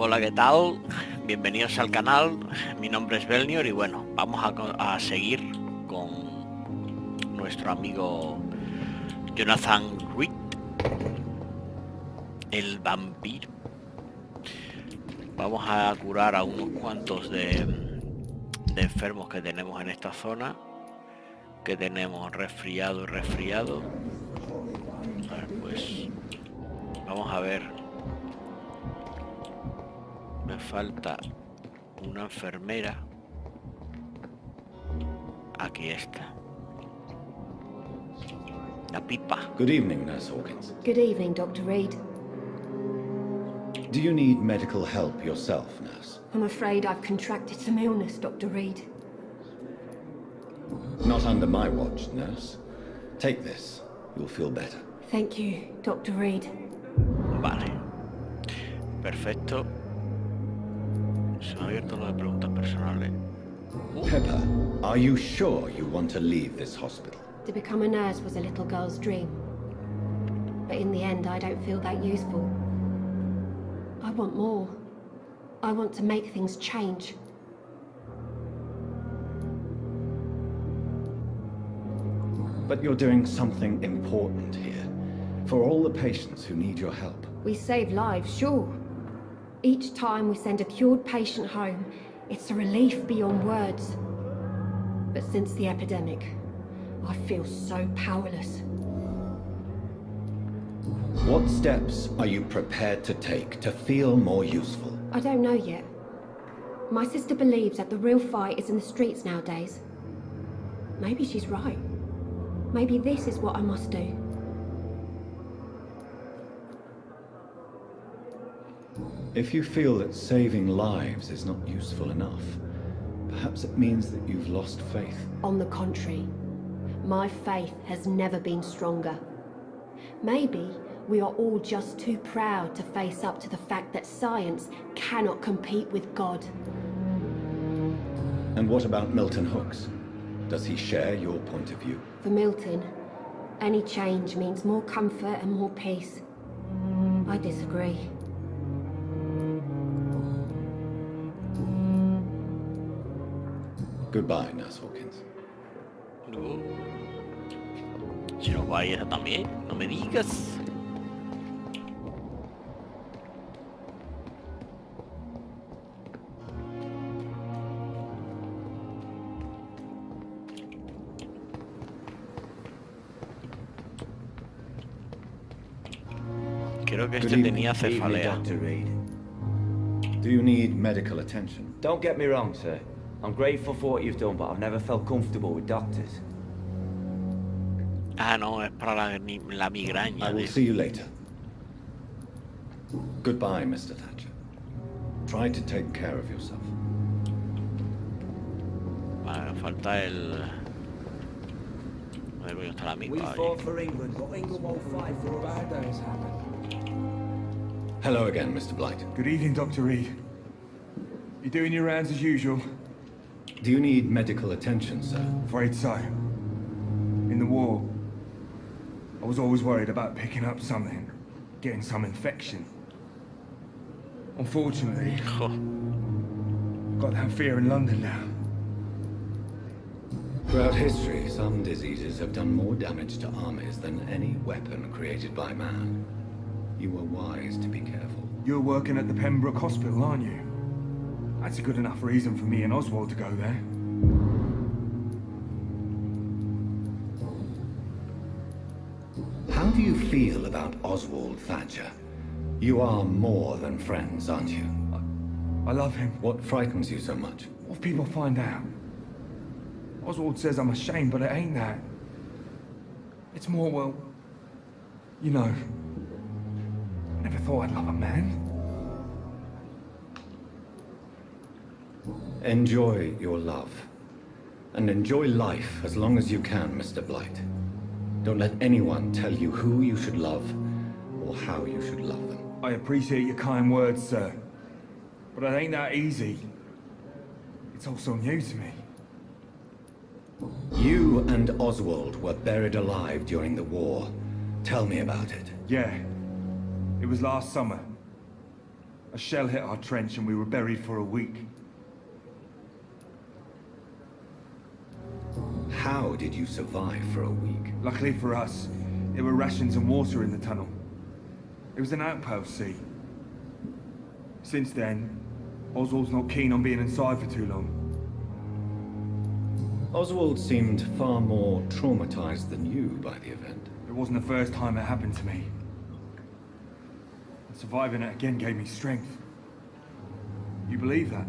Hola, ¿qué tal? Bienvenidos al canal, mi nombre es Belnior y bueno, vamos a seguir con nuestro amigo Jonathan Reed, el vampiro. Vamos a curar a unos cuantos de enfermos que tenemos en esta zona, que tenemos resfriado. A ver, pues vamos a ver. Me falta una enfermera. Aquí está. La pipa. Good evening, Nurse Hawkins. Good evening, Dr. Reed. Do you need medical help yourself, Nurse? I'm afraid I've contracted some illness, Dr. Reed. Not under my watch, Nurse. Take this. You'll feel better. Thank you, Dr. Reed. Vale. Perfecto. Se me ha abierto lo de preguntas personales. Pepper, are you sure you want to leave this hospital? To become a nurse was a little girl's dream. But in the end, I don't feel that useful. I want more. I want to make things change. But you're doing something important here. For all the patients who need your help. We save lives, sure. Each time we send a cured patient home, it's a relief beyond words. But since the epidemic, I feel so powerless. What steps are you prepared to take to feel more useful? I don't know yet. My sister believes that the real fight is in the streets nowadays. Maybe she's right. Maybe this is what I must do. If you feel that saving lives is not useful enough, perhaps it means that you've lost faith. On the contrary, my faith has never been stronger. Maybe we are all just too proud to face up to the fact that science cannot compete with God. And what about Milton Hooks? Does he share your point of view? For Milton, any change means more comfort and more peace. I disagree. Goodbye, Nurse Hawkins. Si nos va a ir también, no me digas. Creo que este tenía cefalea. Dr. Reed. Do you need medical attention? Don't get me wrong, sir. I'm grateful for what you've done, but I've never felt comfortable with doctors. Ah, no, es para la migraña. I will see you later. Goodbye, Mr. Thatcher. Try to take care of yourself. Vale, falta el... A ver, voy a estar amigo. We fought for England, but England won't fight for us. Bad days happen. Hello again, Mr. Blight. Good evening, Dr. Reed. You doing your rounds as usual? Do you need medical attention, sir? Afraid so. In the war, I was always worried about picking up something, getting some infection. Unfortunately, I've got that fear in London now. Throughout history, some diseases have done more damage to armies than any weapon created by man. You were wise to be careful. You're working at the Pembroke Hospital, aren't you? That's a good enough reason for me and Oswald to go there. How do you feel about Oswald Thatcher? You are more than friends, aren't you? I love him. What frightens you so much? What if people find out? Oswald says I'm ashamed, but it ain't that. It's more, well, you know, I never thought I'd love a man. Enjoy your love. And enjoy life as long as you can, Mr. Blight. Don't let anyone tell you who you should love or how you should love them. I appreciate your kind words, sir. But it ain't that easy. It's all so new to me. You and Oswald were buried alive during the war. Tell me about it. Yeah. It was last summer. A shell hit our trench and we were buried for a week. How did you survive for a week? Luckily for us, there were rations and water in the tunnel. It was an outpost, see. Since then, Oswald's not keen on being inside for too long. Oswald seemed far more traumatized than you by the event. It wasn't the first time it happened to me. And surviving it again gave me strength. You believe that?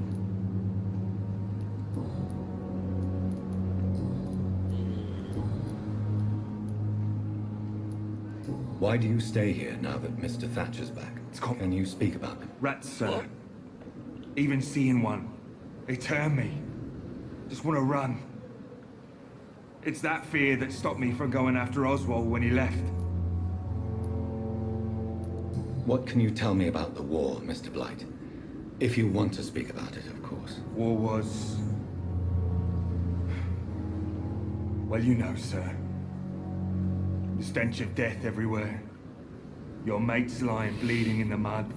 Why do you stay here now that Mr. Thatcher's back? Can you speak about him? Rats, sir. Even seeing one, they turn me. Just want to run. It's that fear that stopped me from going after Oswald when he left. What can you tell me about the war, Mr. Blight? If you want to speak about it, of course. War was... well, you know, sir. The stench of death everywhere. Your mates lying bleeding in the mud.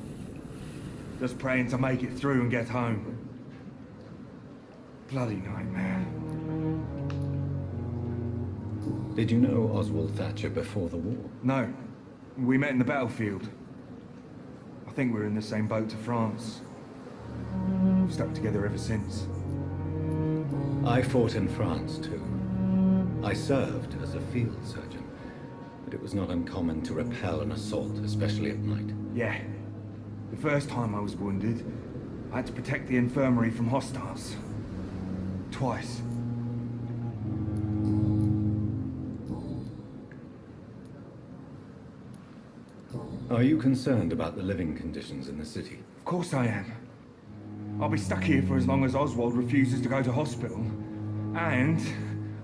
Just praying to make it through and get home. Bloody nightmare. Did you know Oswald Thatcher before the war? No. We met in the battlefield. I think we're in the same boat to France. We've stuck together ever since. I fought in France, too. I served as a field surgeon, but it was not uncommon to repel an assault, especially at night. Yeah. The first time I was wounded, I had to protect the infirmary from hostiles. Twice. Are you concerned about the living conditions in the city? Of course I am. I'll be stuck here for as long as Oswald refuses to go to hospital. And,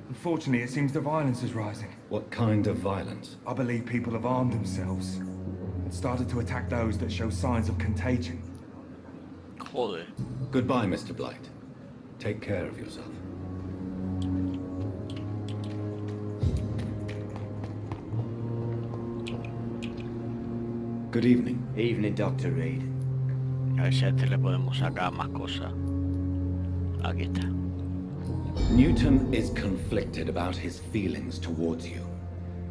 unfortunately, it seems the violence is rising. What kind of violence? I believe people have armed themselves and started to attack those that show signs of contagion. Joder. Goodbye, Mr. Blight. Take care of yourself. Good evening. Evening, Dr. Reed. A ver si a este le podemos sacar más cosas. Aquí está. Newton is conflicted about his feelings towards you.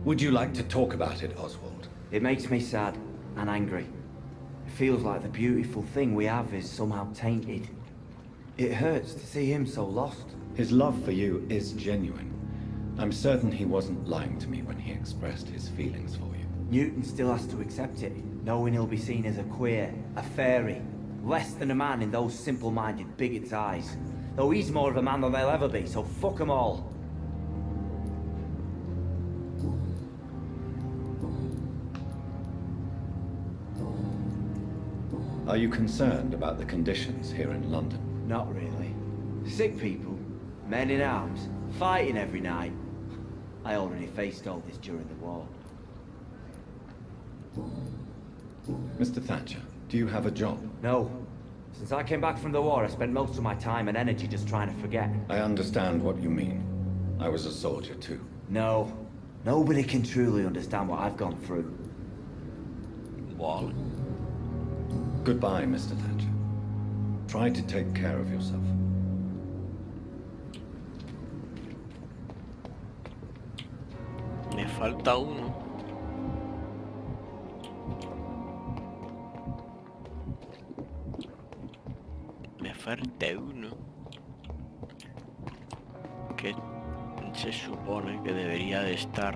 Would you like to talk about it, Oswald? It makes me sad and angry. It feels like the beautiful thing we have is somehow tainted. It hurts to see him so lost. His love for you is genuine. I'm certain he wasn't lying to me when he expressed his feelings for you. Newton still has to accept it, knowing he'll be seen as a queer, a fairy, less than a man in those simple-minded bigots' eyes. Though he's more of a man than they'll ever be, so fuck 'em all. Are you concerned about the conditions here in London? Not really. Sick people, men in arms, fighting every night. I already faced all this during the war. Mr. Thatcher, do you have a job? No. Since I came back from the war, I spent most of my time and energy just trying to forget. I understand what you mean. I was a soldier too. No. Nobody can truly understand what I've gone through. Wall. Goodbye, Mr. Thatcher. Try to take care of yourself. Me falta uno. Me falta uno. Que se supone que debería de estar.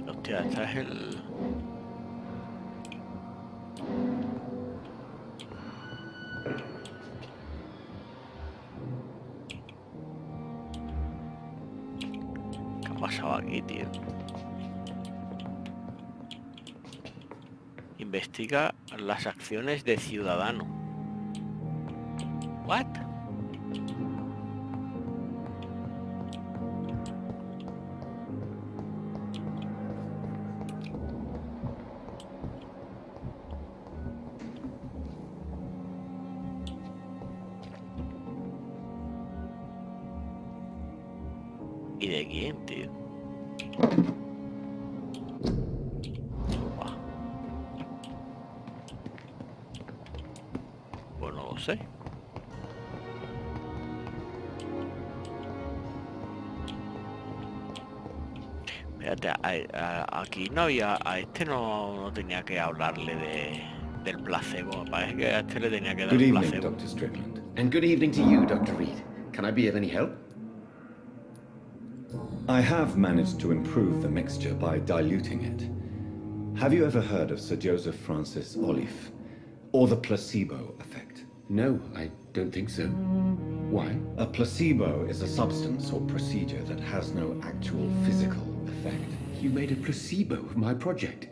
Hostia, esta es el... ¿Qué ha pasado aquí, tío? Investiga las acciones de ciudadano. What? ¿Y de quién, tío? Buah. Pues no lo sé. Fíjate, aquí no había... A este no tenía que hablarle del placebo. Me parece que a este le tenía que dar Good un evening, placebo. Dr. Strickland. And good evening to you, Dr. Reed. Can I be of any help? I have managed to improve the mixture by diluting it. Have you ever heard of Sir Joseph Francis Olive? Or the placebo effect? No, I don't think so. Why? A placebo is a substance or procedure that has no actual physical effect. You made a placebo of my project.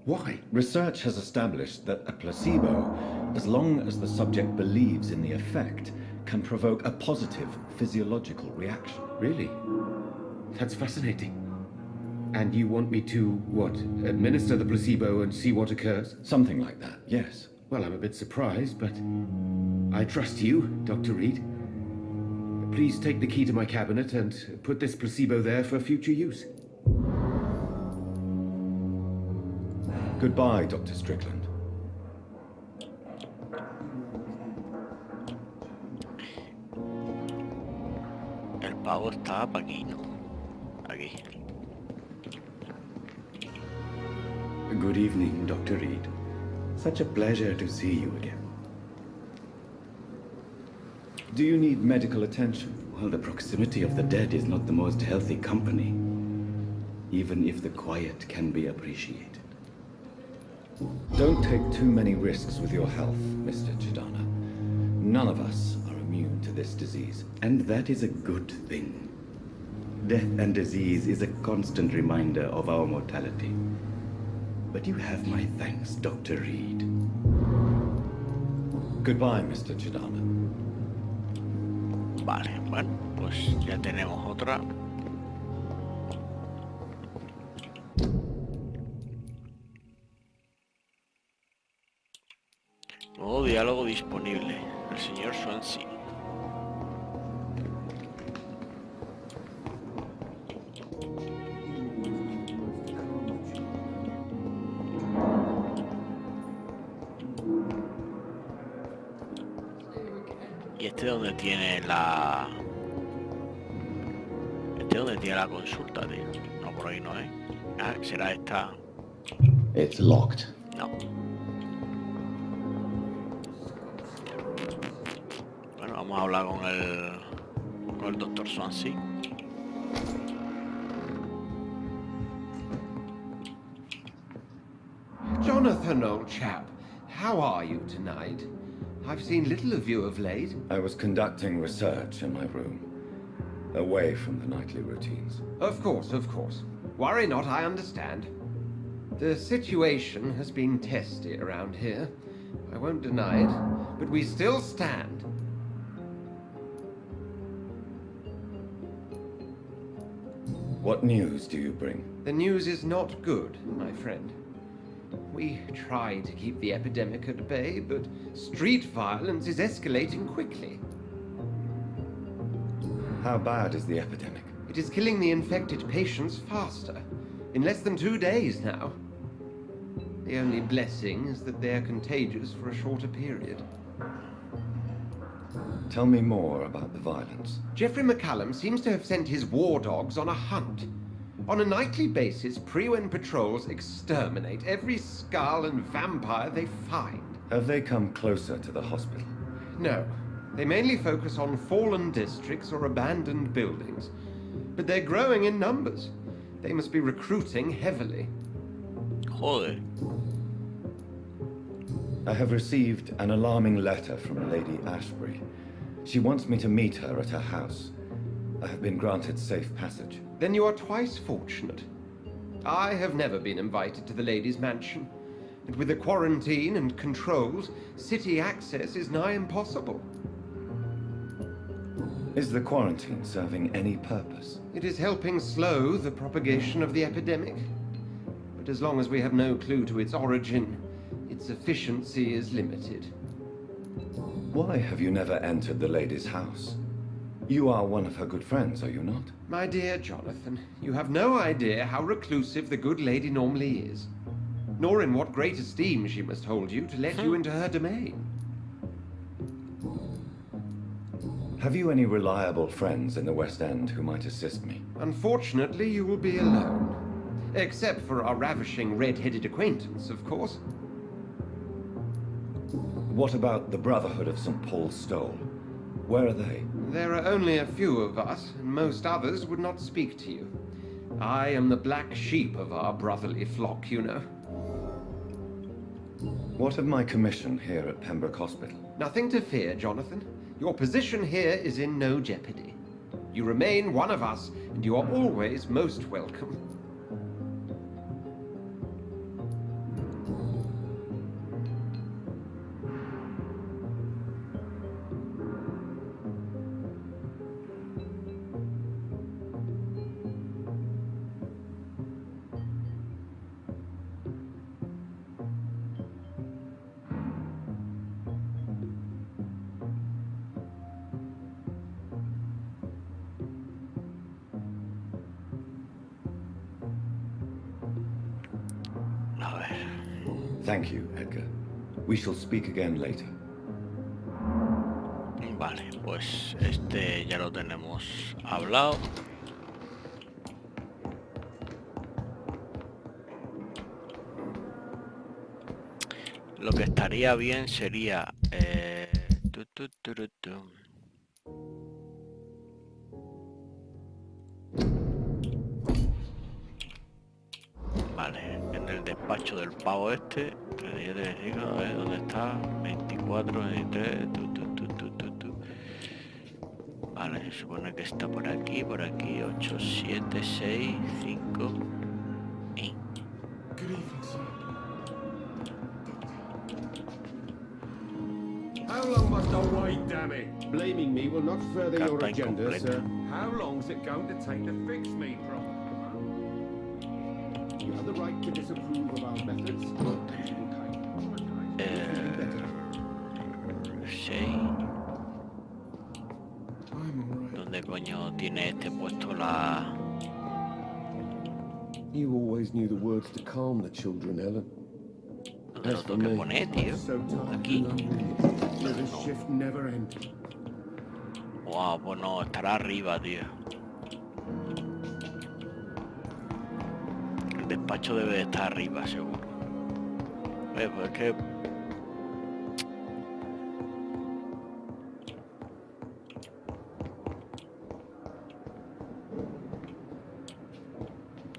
Why? Research has established that a placebo, as long as the subject believes in the effect, can provoke a positive physiological reaction. Really? That's fascinating. And you want me to, what, administer the placebo and see what occurs? Something like that, yes. Well, I'm a bit surprised, but I trust you, Dr. Reed. Please take the key to my cabinet and put this placebo there for future use. Goodbye, Dr. Strickland. El pavo está pa' aquí, ¿no? Aquí. Good evening, Dr. Reed. Such a pleasure to see you again. Do you need medical attention? Well, the proximity of the dead is not the most healthy company, even if the quiet can be appreciated. Don't take too many risks with your health, Mr. Chidana. None of us are immune to this disease. And that is a good thing. Death and disease is a constant reminder of our mortality. But you have my thanks, Dr. Reed. Goodbye, Mr. Chidana. Vale, bueno, pues ya tenemos otra. Nuevo diálogo disponible. El señor Swansea. Y este es donde tiene la... Este es donde tiene la consulta, tío. No, por ahí no es. Ah, será esta. It's locked. No. Bueno, vamos a hablar con el doctor Swansea. Jonathan, old chap, how are you tonight? I've seen little of you of late. I was conducting research in my room, away from the nightly routines. Of course, of course. Worry not, I understand. The situation has been testy around here. I won't deny it, but we still stand. What news do you bring? The news is not good, my friend. We try to keep the epidemic at bay, but street violence is escalating quickly. How bad is the epidemic? It is killing the infected patients faster. In less than 2 days now. The only blessing is that they are contagious for a shorter period. Tell me more about the violence. Geoffrey McCallum seems to have sent his war dogs on a hunt. On a nightly basis, Pre-Wen patrols exterminate every skull and vampire they find. Have they come closer to the hospital? No, they mainly focus on fallen districts or abandoned buildings. But they're growing in numbers. They must be recruiting heavily. Joder. I have received an alarming letter from Lady Ashbury. She wants me to meet her at her house. I have been granted safe passage. Then you are twice fortunate. I have never been invited to the lady's mansion. And with the quarantine and controls, city access is nigh impossible. Is the quarantine serving any purpose? It is helping slow the propagation of the epidemic. But as long as we have no clue to its origin, its efficiency is limited. Why have you never entered the lady's house? You are one of her good friends, are you not? My dear Jonathan, you have no idea how reclusive the good lady normally is, nor in what great esteem she must hold you to let you into her domain. Have you any reliable friends in the West End who might assist me? Unfortunately, you will be alone. Except for our ravishing red-headed acquaintance, of course. What about the Brotherhood of St. Paul's Stole? Where are they? There are only a few of us, and most others would not speak to you. I am the black sheep of our brotherly flock, you know. What of my commission here at Pembroke Hospital? Nothing to fear, Jonathan. Your position here is in no jeopardy. You remain one of us, and you are always most welcome. A ver. Thank you, Edgar. We shall speak again later. Vale, pues este ya lo tenemos hablado. Lo que estaría bien sería... Vale, en el despacho del pavo este, que yo te digo, a ver dónde está, 24, 23, Vale, se supone que está por aquí, 8, 7, 6, 5. How long must I wait, damn it? Blaming me will not further your Carta agenda, incompleta. sir. How long's it going to take to fix me problem? You have the right to disapprove of our methods. Sí. ¿Dónde coño tiene este puesto la...? You always knew the words to calm the children, Ellen. ¿Dónde lo tengo que poner, tío? Aquí. May the shift never end. Wow, pues no, estará arriba, tío. El despacho debe de estar arriba, seguro. Pues es que...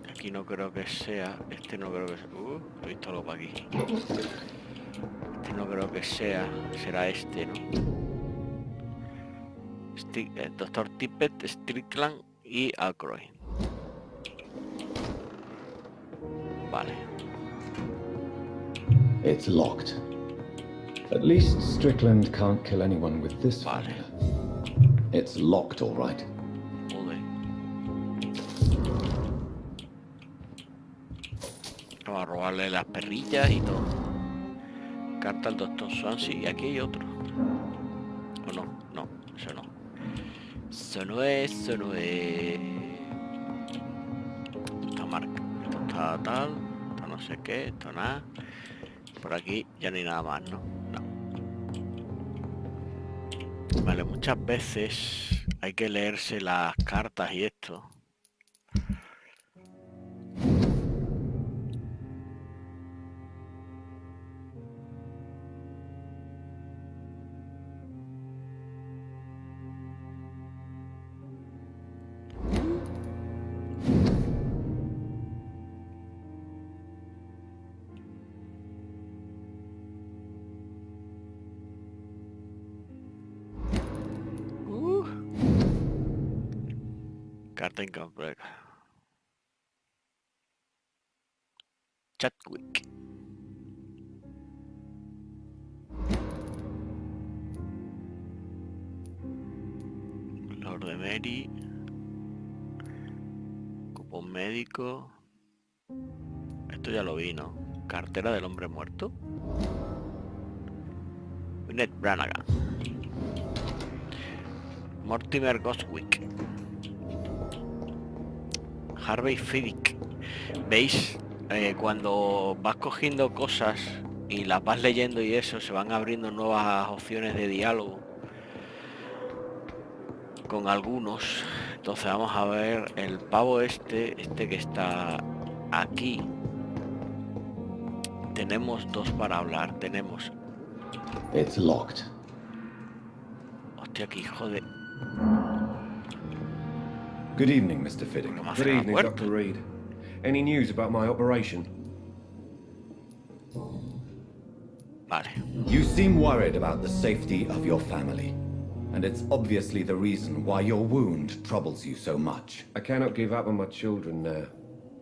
Aquí no creo que sea, este no creo que sea... he visto algo para aquí. Este no creo que sea, será este, ¿no? Doctor Tippett, Strickland y Aykroyd. Vale. It's locked. At least Strickland can't kill anyone with this Vale. formula. It's locked, all right. Joder. Vamos a robarle las perrillas y todo. Carta al doctor Swansea y aquí hay otro. ¿O no? No, eso no. Eso no es, eso no es. Esta marca. Esto está tal, esto no sé qué, esto nada. Por aquí ya no hay nada más, ¿no? No. Vale, muchas veces hay que leerse las cartas y esto. Carta incompleta. Chadwick. Lord de Mary. Cupón médico. Esto ya lo vi, ¿no? Cartera del hombre muerto. Ned Branagh. Mortimer Goswick. Harvey Fiddick. ¿Veis? Cuando vas cogiendo cosas y las vas leyendo y eso, se van abriendo nuevas opciones de diálogo con algunos. Entonces vamos a ver el pavo este que está aquí. Tenemos dos para hablar. Tenemos... It's locked. Hostia, que hijo de... Good evening, Mr. Fiddick. ¿Cómo Good hace la evening, puerta? Dr. Reed. Any news about my operation? Vale. You seem worried about the safety of your family, and it's obviously the reason why your wound troubles you so much. I cannot give up on my children now.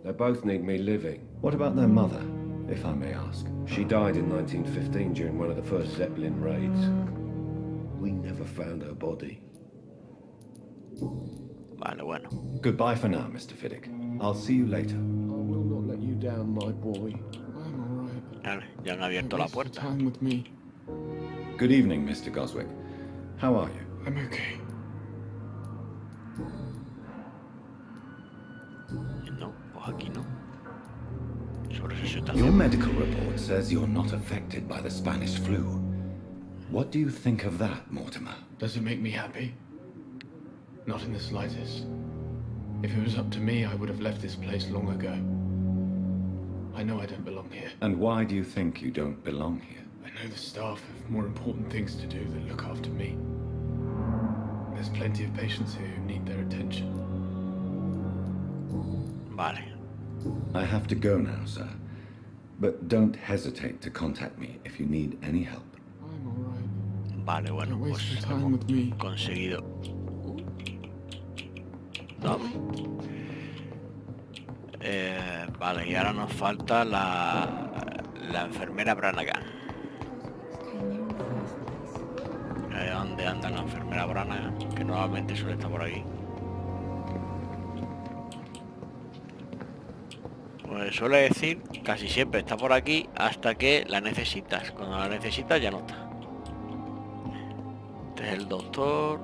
They both need me living. What about their mother, if I may ask? She died in 1915 during one of the first Zeppelin raids. We never found her body. Vale, bueno. Goodbye for now, Mr. Fiddick. I'll see you later. I will not let you down, my boy. I'm alright. Vale, ya han abierto la puerta. Time with me. Good evening, Mr. Goswick. How are you? I'm okay. No, pues aquí no. Sobre su Your situación. medical report says you're not affected by the Spanish flu. What do you think of that, Mortimer? Does it make me happy? Not in the slightest. If it was up to me, I would have left this place long ago. I know I don't belong here. And why do you think you don't belong here? I know the staff have more important things to do than look after me. There's plenty of patients here who need their attention. Vale. I have to go now, sir. But don't hesitate to contact me if you need any help. I'm alright. Vale, bueno, Don't waste pues your time hemos with me. conseguido. Dame. Vale, y ahora nos falta la enfermera Branagh. ¿Dónde anda la enfermera Branagh? Que normalmente suele estar por aquí. Pues suele decir, casi siempre está por aquí hasta que la necesitas. Cuando la necesitas ya no está. Este es el doctor.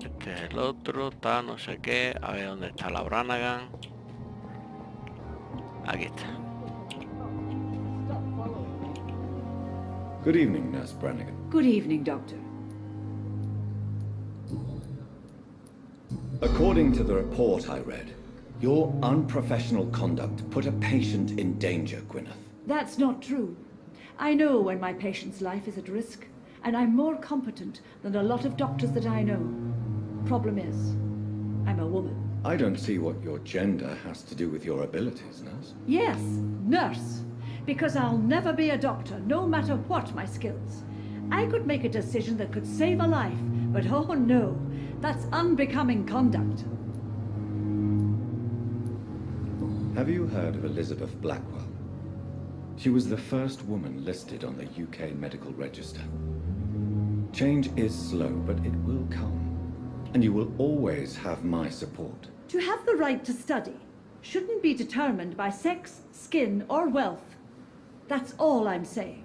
Este es el otro, está no sé qué. A ver dónde está la Branagh. Aquí está. Good evening, Nurse Brannigan. Good evening, Doctor. According to the report I read, your unprofessional conduct put a patient in danger, Gwyneth. That's not true. I know when my patient's life is at risk, and I'm more competent than a lot of doctors that I know. Problem is, I'm a woman. I don't see what your gender has to do with your abilities, Nurse. Yes, nurse. Because I'll never be a doctor, no matter what my skills. I could make a decision that could save a life, but oh no, that's unbecoming conduct. Have you heard of Elizabeth Blackwell? She was the first woman listed on the UK Medical Register. Change is slow, but it will come. And you will always have my support. To have the right to study shouldn't be determined by sex, skin, or wealth. That's all I'm saying.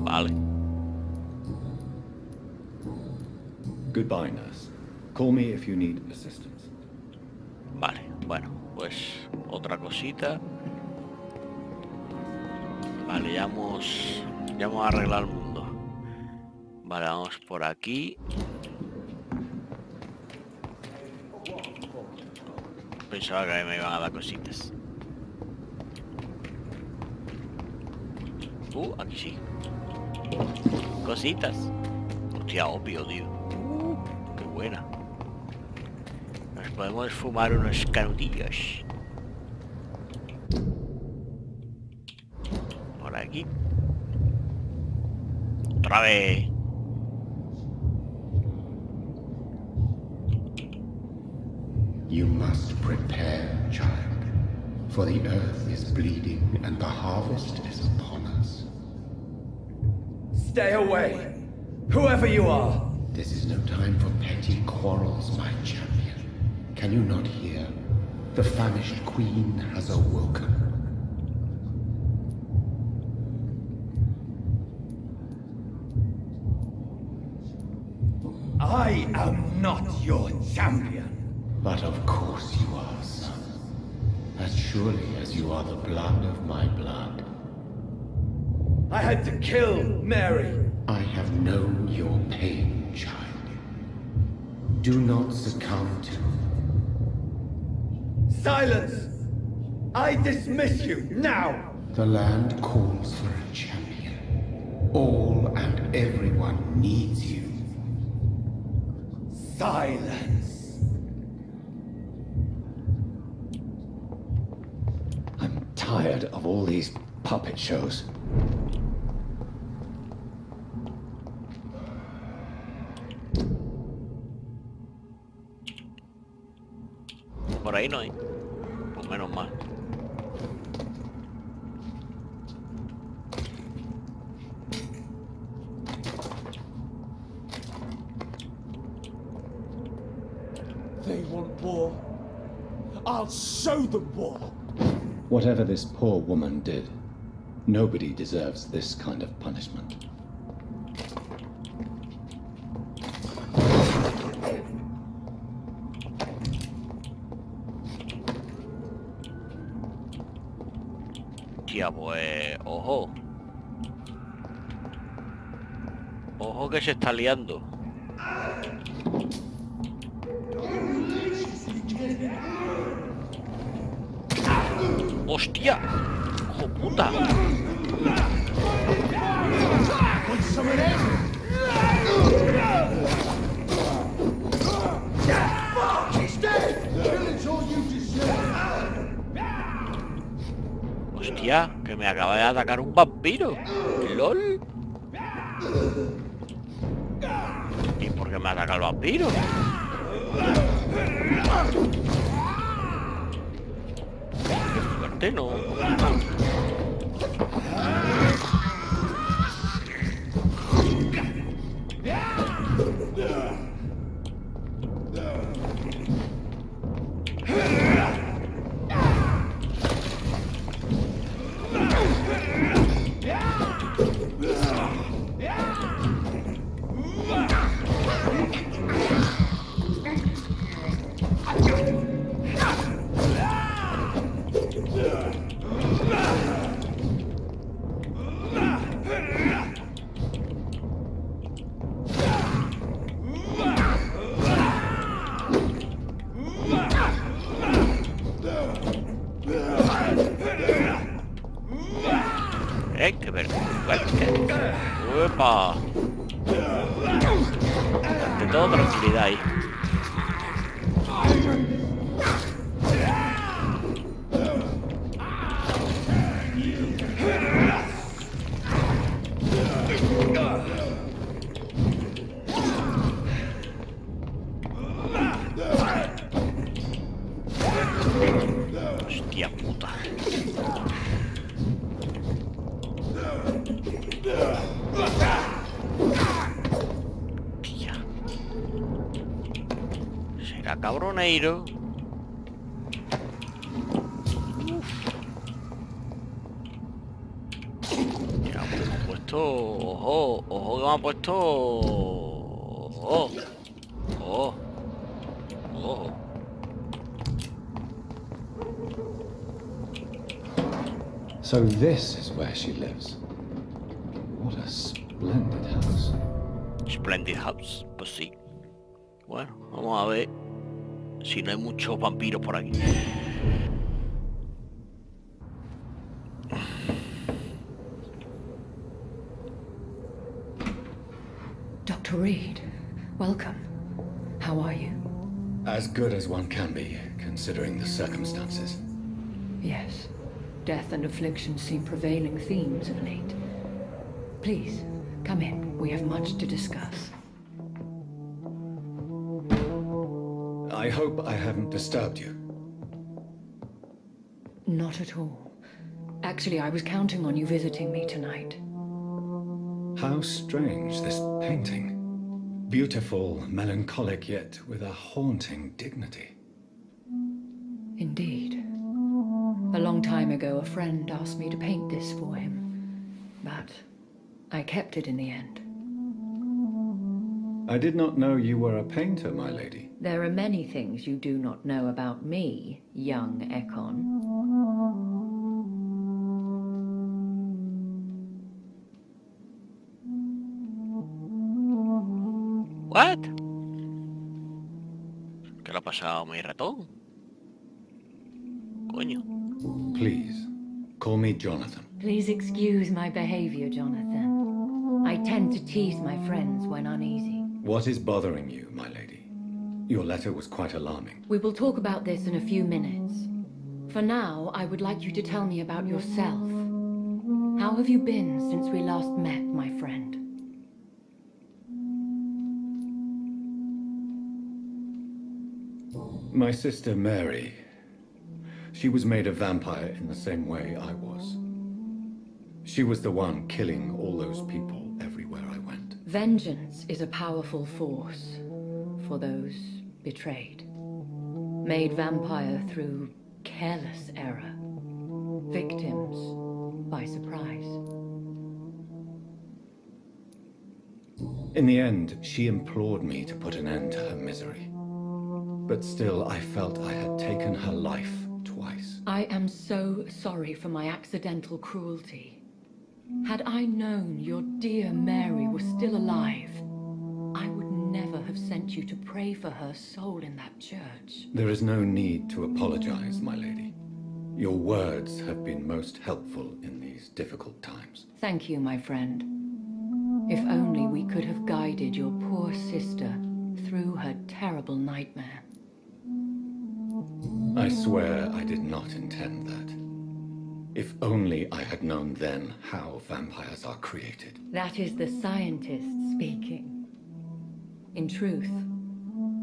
Vale. Goodbye, Nurse. Call me if you need assistance. Vale, bueno, pues otra cosita. Vale, ya hemos arreglado el mundo. Vale, vamos por aquí. Pensaba que me iban a dar cositas. Aquí sí. Cositas. Hostia, obvio, tío. Qué buena. Nos podemos fumar unos canutillos. Por aquí. Otra vez. You must prepare, child, for the earth is bleeding and the harvest is upon us. Stay away, whoever you are. This is no time for petty quarrels, my champion. Can you not hear? The famished queen has awoken. I am not your champion. But of course you are, son. As surely as you are the blood of my blood. I had to kill Mary. I have known your pain, child. Do not succumb to... Silence! I dismiss you, now! The land calls for a champion. All and everyone needs you. Silence! I'm tired of all these puppet shows. Por ahí no hay. Pues menos mal. They want war. I'll show them war. Whatever this poor woman did, nobody deserves this kind of punishment. Tía, pues... Ojo. Ojo que se está liando. ¡Hostia! ¡Hijo puta! ¡Hostia! Que me acaba de atacar un vampiro. ¡Lol! ¿Y por qué me ataca el vampiro? Qué fuerte, ¿no? ¡Qué vergüenza! ¡Uepa! De todo tranquilidad ahí. Hostia puta. Tía. Será cabroneiro. Ya, pues me ha puesto... Ojo, ojo que me ha puesto... Ojo. Ojo. Ojo. So this is where she lives. What a splendid house. Splendid house, pues sí. Bueno, vamos a ver si no hay muchos vampiros por aquí. Dr. Reed, welcome. How are you? As good as one can be, considering the circumstances. Yes. Death and affliction seem prevailing themes of late. Please, come in. We have much to discuss. I hope I haven't disturbed you. Not at all. Actually, I was counting on you visiting me tonight. How strange, this painting. Beautiful, melancholic, yet with a haunting dignity. Indeed. A long time ago, a friend asked me to paint this for him, but I kept it in the end. I did not know you were a painter, my lady. There are many things you do not know about me, young Ekon. What? ¿Qué le ha pasado a mi ratón? Coño. Please, call me Jonathan. Please excuse my behavior, Jonathan. I tend to tease my friends when uneasy. What is bothering you, my lady? Your letter was quite alarming. We will talk about this in a few minutes. For now, I would like you to tell me about yourself. How have you been since we last met, my friend? My sister Mary. She was made a vampire in the same way I was. She was the one killing all those people everywhere I went. Vengeance is a powerful force for those betrayed. Made vampire through careless error. Victims by surprise. In the end, she implored me to put an end to her misery. But still, I felt I had taken her life twice. I am so sorry for my accidental cruelty. Had I known your dear Mary was still alive, I would never have sent you to pray for her soul in that church. There is no need to apologize, my lady. Your words have been most helpful in these difficult times. Thank you, my friend. If only we could have guided your poor sister through her terrible nightmare. I swear I did not intend that. If only I had known then how vampires are created. That is the scientist speaking. In truth,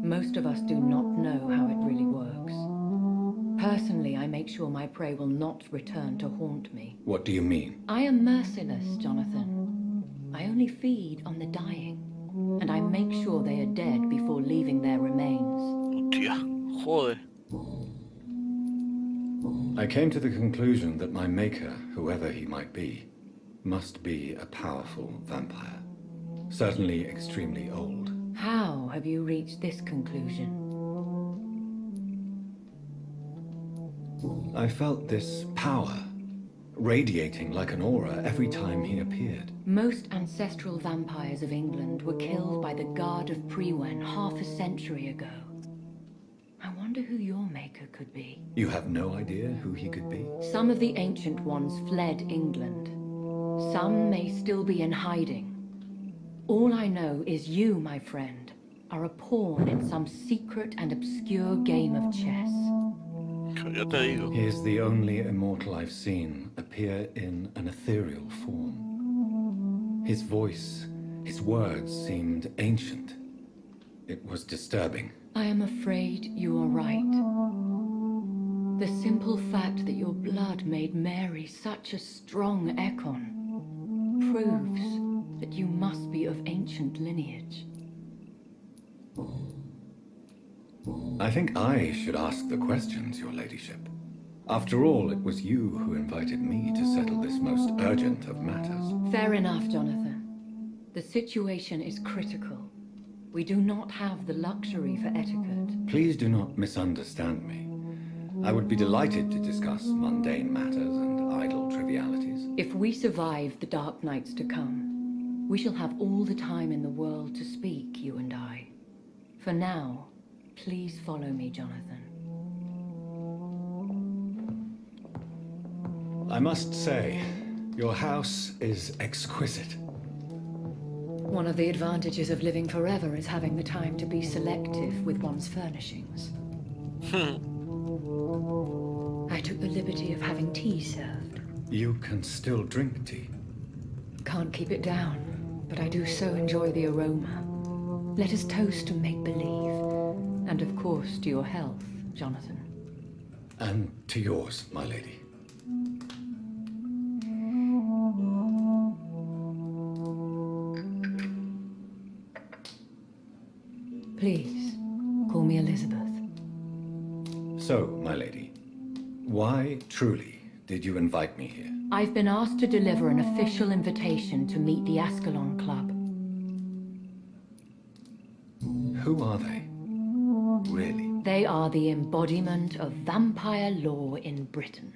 most of us do not know how it really works. Personally, I make sure my prey will not return to haunt me. What do you mean? I am merciless, Jonathan. I only feed on the dying, and I make sure they are dead before leaving their remains. Hostia, joder. I came to the conclusion that my maker, whoever he might be, must be a powerful vampire. Certainly extremely old. How have you reached this conclusion? I felt this power radiating like an aura every time he appeared. Most ancestral vampires of England were killed by the Guard of Prewen half a century ago. I wonder who your maker could be. You have no idea who he could be? Some of the ancient ones fled England. Some may still be in hiding. All I know is you, my friend, are a pawn in some secret and obscure game of chess. He is the only immortal I've seen appear in an ethereal form. His voice, his words seemed ancient. It was disturbing. I am afraid you are right. The simple fact that your blood made Mary such a strong Ekon proves that you must be of ancient lineage. I think I should ask the questions, your ladyship. After all, it was you who invited me to settle this most urgent of matters. Fair enough, Jonathan. The situation is critical. We do not have the luxury for etiquette. Please do not misunderstand me. I would be delighted to discuss mundane matters and idle trivialities. If we survive the dark nights to come, we shall have all the time in the world to speak, you and I. For now, please follow me, Jonathan. I must say, your house is exquisite. One of the advantages of living forever is having the time to be selective with one's furnishings. I took the liberty of having tea served. You can still drink tea. Can't keep it down, but I do so enjoy the aroma. Let us toast to make-believe. And of course, to your health, Jonathan. And to yours, my lady. Please, call me Elizabeth. So, my lady, why truly did you invite me here? I've been asked to deliver an official invitation to meet the Ascalon Club. Who are they? Really? They are the embodiment of vampire law in Britain.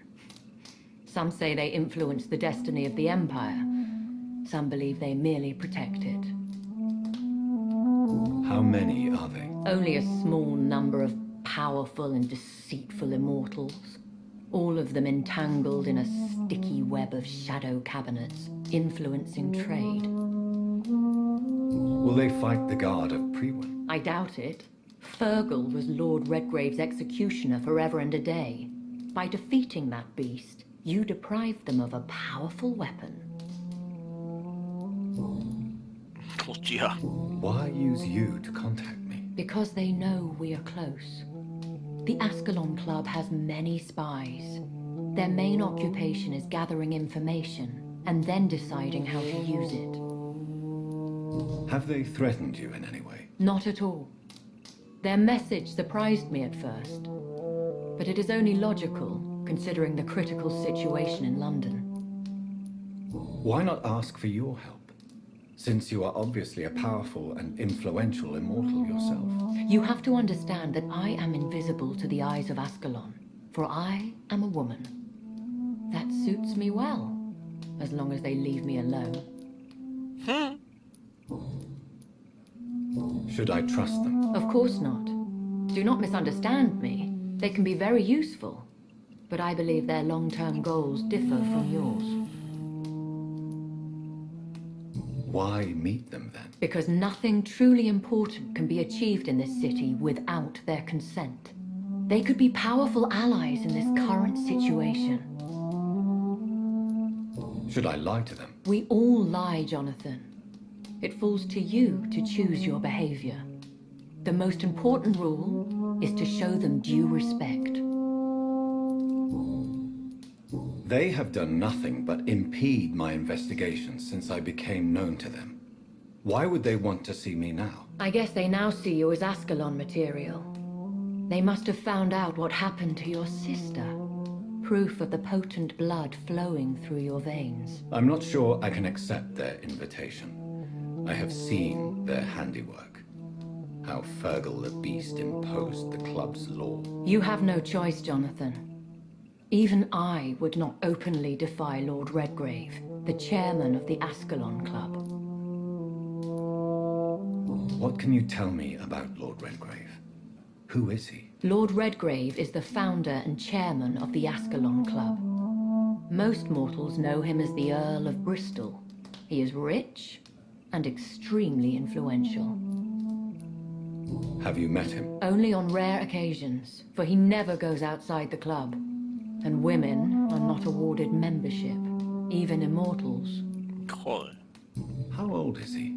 Some say they influence the destiny of the Empire. Some believe they merely protect it. How many are they? Only a small number of powerful and deceitful immortals. All of them entangled in a sticky web of shadow cabinets, influencing trade. Will they fight the guard of Prewen? I doubt it. Fergal was Lord Redgrave's executioner forever and a day. By defeating that beast, you deprived them of a powerful weapon. Hostia. Why use you to contact me? Because they know we are close. The Ascalon Club has many spies. Their main occupation is gathering information and then deciding how to use it. Have they threatened you in any way? Not at all. Their message surprised me at first, but it is only logical, considering the critical situation in London. Why not ask for your help, since you are obviously a powerful and influential immortal yourself? You have to understand that I am invisible to the eyes of Ascalon, for I am a woman. That suits me well, as long as they leave me alone. Should I trust them? Of course not. Do not misunderstand me. They can be very useful, but I believe their long-term goals differ from yours. Why meet them then? Because nothing truly important can be achieved in this city without their consent. They could be powerful allies in this current situation. Should I lie to them? We all lie, Jonathan. It falls to you to choose your behavior. The most important rule is to show them due respect. They have done nothing but impede my investigations since I became known to them. Why would they want to see me now? I guess they now see you as Ascalon material. They must have found out what happened to your sister. Proof of the potent blood flowing through your veins. I'm not sure I can accept their invitation. I have seen their handiwork. How Fergal the Beast imposed the club's law. You have no choice, Jonathan. Even I would not openly defy Lord Redgrave, the chairman of the Ascalon Club. What can you tell me about Lord Redgrave? Who is he? Lord Redgrave is the founder and chairman of the Ascalon Club. Most mortals know him as the Earl of Bristol. He is rich and extremely influential. Have you met him? Only on rare occasions, for he never goes outside the club. And women are not awarded membership, even immortals. Joder. How old is he?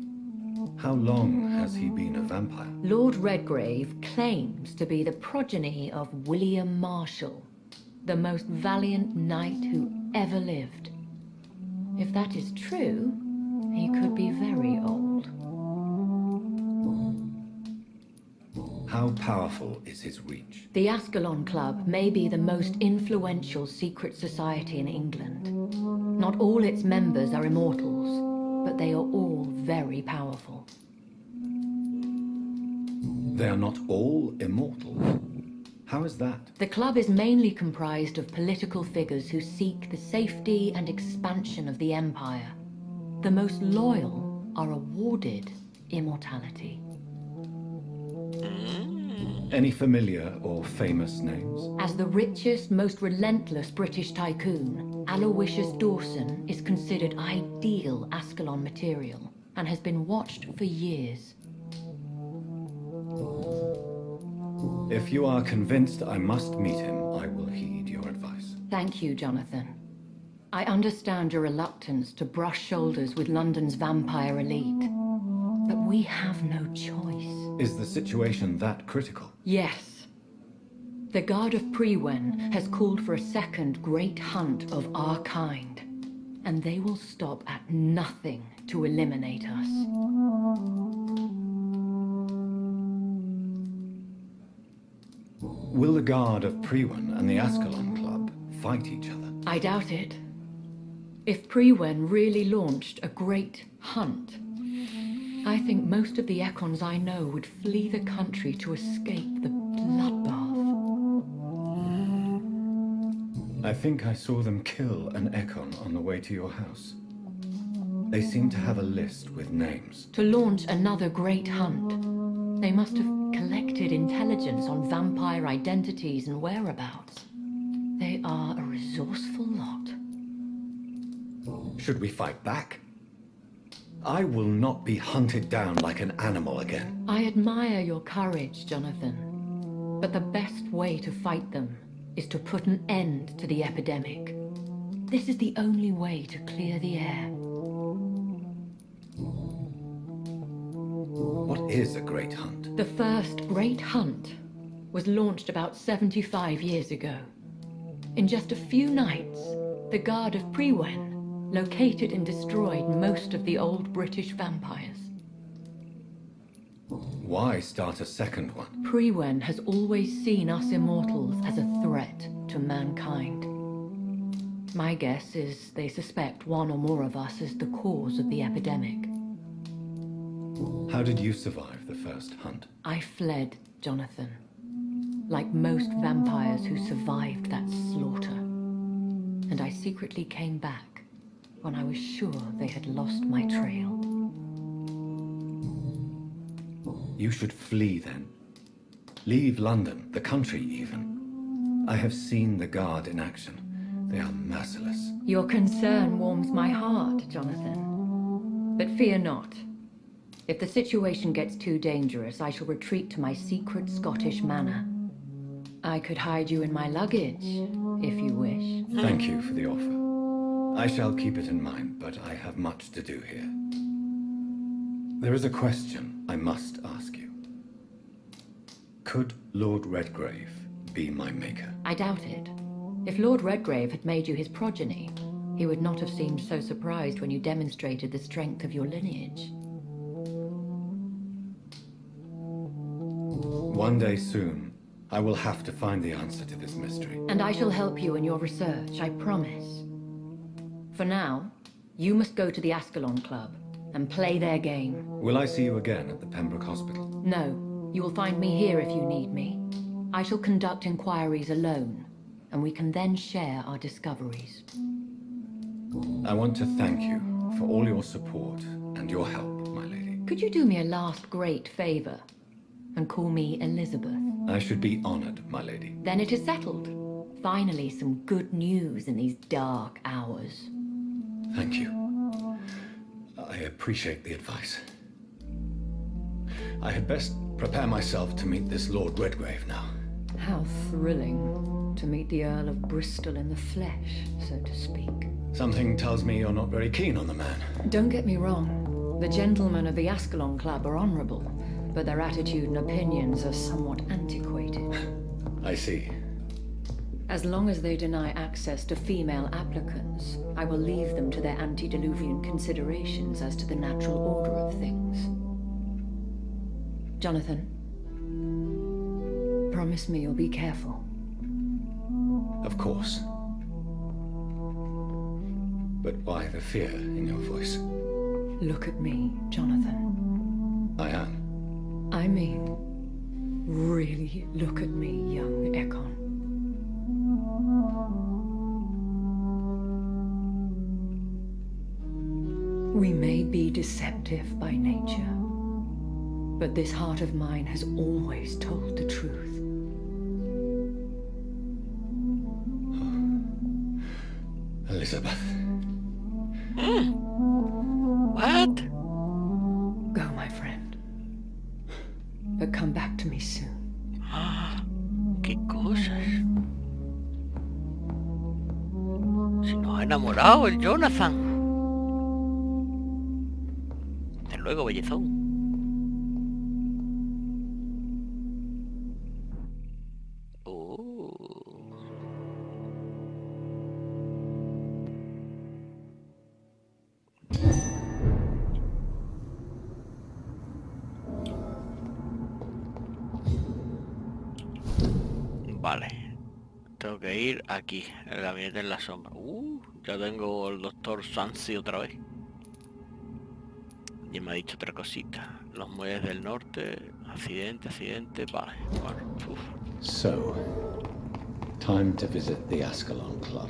How long has he been a vampire? Lord Redgrave claims to be the progeny of William Marshall, the most valiant knight who ever lived. If that is true, he could be very old. How powerful is his reach? The Ascalon Club may be the most influential secret society in England. Not all its members are immortals, but they are all very powerful. They are not all immortals. How is that? The club is mainly comprised of political figures who seek the safety and expansion of the Empire. The most loyal are awarded immortality. Any familiar or famous names? As the richest, most relentless British tycoon, Aloysius Dawson is considered ideal Ascalon material and has been watched for years. If you are convinced I must meet him, I will heed your advice. Thank you, Jonathan. I understand your reluctance to brush shoulders with London's vampire elite, but we have no choice. Is the situation that critical? Yes. The Guard of Prewen has called for a second great hunt of our kind, and they will stop at nothing to eliminate us. Will the Guard of Prewen and the Ascalon Club fight each other? I doubt it. If Prewen really launched a great hunt, I think most of the Econs I know would flee the country to escape the bloodbath. I think I saw them kill an Econ on the way to your house. They seem to have a list with names. To launch another great hunt, they must have collected intelligence on vampire identities and whereabouts. They are a resourceful lot. Should we fight back? I will not be hunted down like an animal again. I admire your courage, Jonathan. But the best way to fight them is to put an end to the epidemic. This is the only way to clear the air. What is a great hunt? The first great hunt was launched about 75 years ago. In just a few nights, the Guard of Prewen located and destroyed most of the old British vampires. Why start a second one? Prewen has always seen us immortals as a threat to mankind. My guess is they suspect one or more of us as the cause of the epidemic. How did you survive the first hunt? I fled, Jonathan. Like most vampires who survived that slaughter. And I secretly came back when I was sure they had lost my trail. You should flee then. Leave London, the country even. I have seen the Guard in action. They are merciless. Your concern warms my heart, Jonathan. But fear not. If the situation gets too dangerous, I shall retreat to my secret Scottish manor. I could hide you in my luggage, if you wish. Thank you for the offer. I shall keep it in mind, but I have much to do here. There is a question I must ask you. Could Lord Redgrave be my maker? I doubt it. If Lord Redgrave had made you his progeny, he would not have seemed so surprised when you demonstrated the strength of your lineage. One day soon, I will have to find the answer to this mystery. And I shall help you in your research, I promise. For now, you must go to the Ascalon Club and play their game. Will I see you again at the Pembroke Hospital? No, you will find me here if you need me. I shall conduct inquiries alone, and we can then share our discoveries. I want to thank you for all your support and your help, my lady. Could you do me a last great favor and call me Elizabeth? I should be honored, my lady. Then it is settled. Finally, some good news in these dark hours. Thank you. I appreciate the advice. I had best prepare myself to meet this Lord Redgrave now. How thrilling to meet the Earl of Bristol in the flesh, so to speak. Something tells me you're not very keen on the man. Don't get me wrong. The gentlemen of the Ascalon Club are honorable, but their attitude and opinions are somewhat antiquated. I see. As long as they deny access to female applicants, I will leave them to their antediluvian considerations as to the natural order of things. Jonathan, promise me you'll be careful. Of course. But why the fear in your voice? Look at me, Jonathan. I am. I mean, really look at me, young Ekon. We may be deceptive by nature, but this heart of mine has always told the truth. Elizabeth. What? Go, my friend. But come back to me soon. ¿Qué cosas? Si nos ha enamorado el Jonathan. Hasta luego, bellezón. Vale, tengo que ir aquí, el gabinete en la sombra. Ya tengo el doctor Sansi otra vez. Y me ha dicho otra cosita. Los muelles del norte, accidente, vale. Bueno, uf. So, time to visit the Ascalon Club.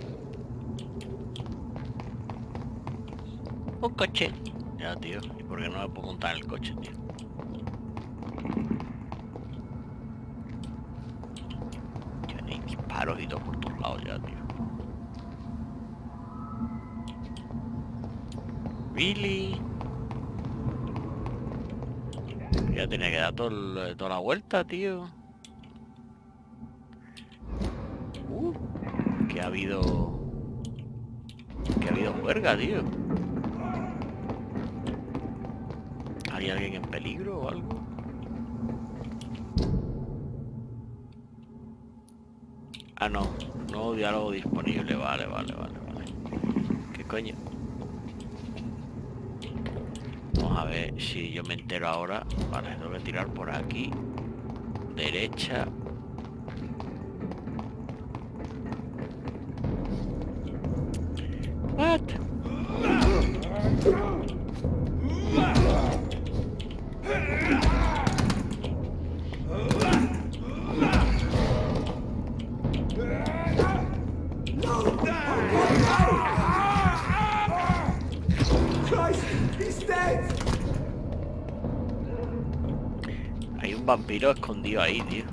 Un coche. Ya, tío. ¿Y por qué no me puedo montar el coche, tío? Ya hay disparos y todo por todos lados ya, tío. Really? Ya tenía que dar toda la vuelta, tío. Que ha habido huelga, tío. ¿Hay alguien en peligro o algo? Ah, no. Nuevo diálogo disponible. Vale. ¿Qué coño? Vamos a ver si yo me entero ahora. Vale, tengo que tirar por aquí. Derecha. What? Hay un vampiro escondido ahí, tío.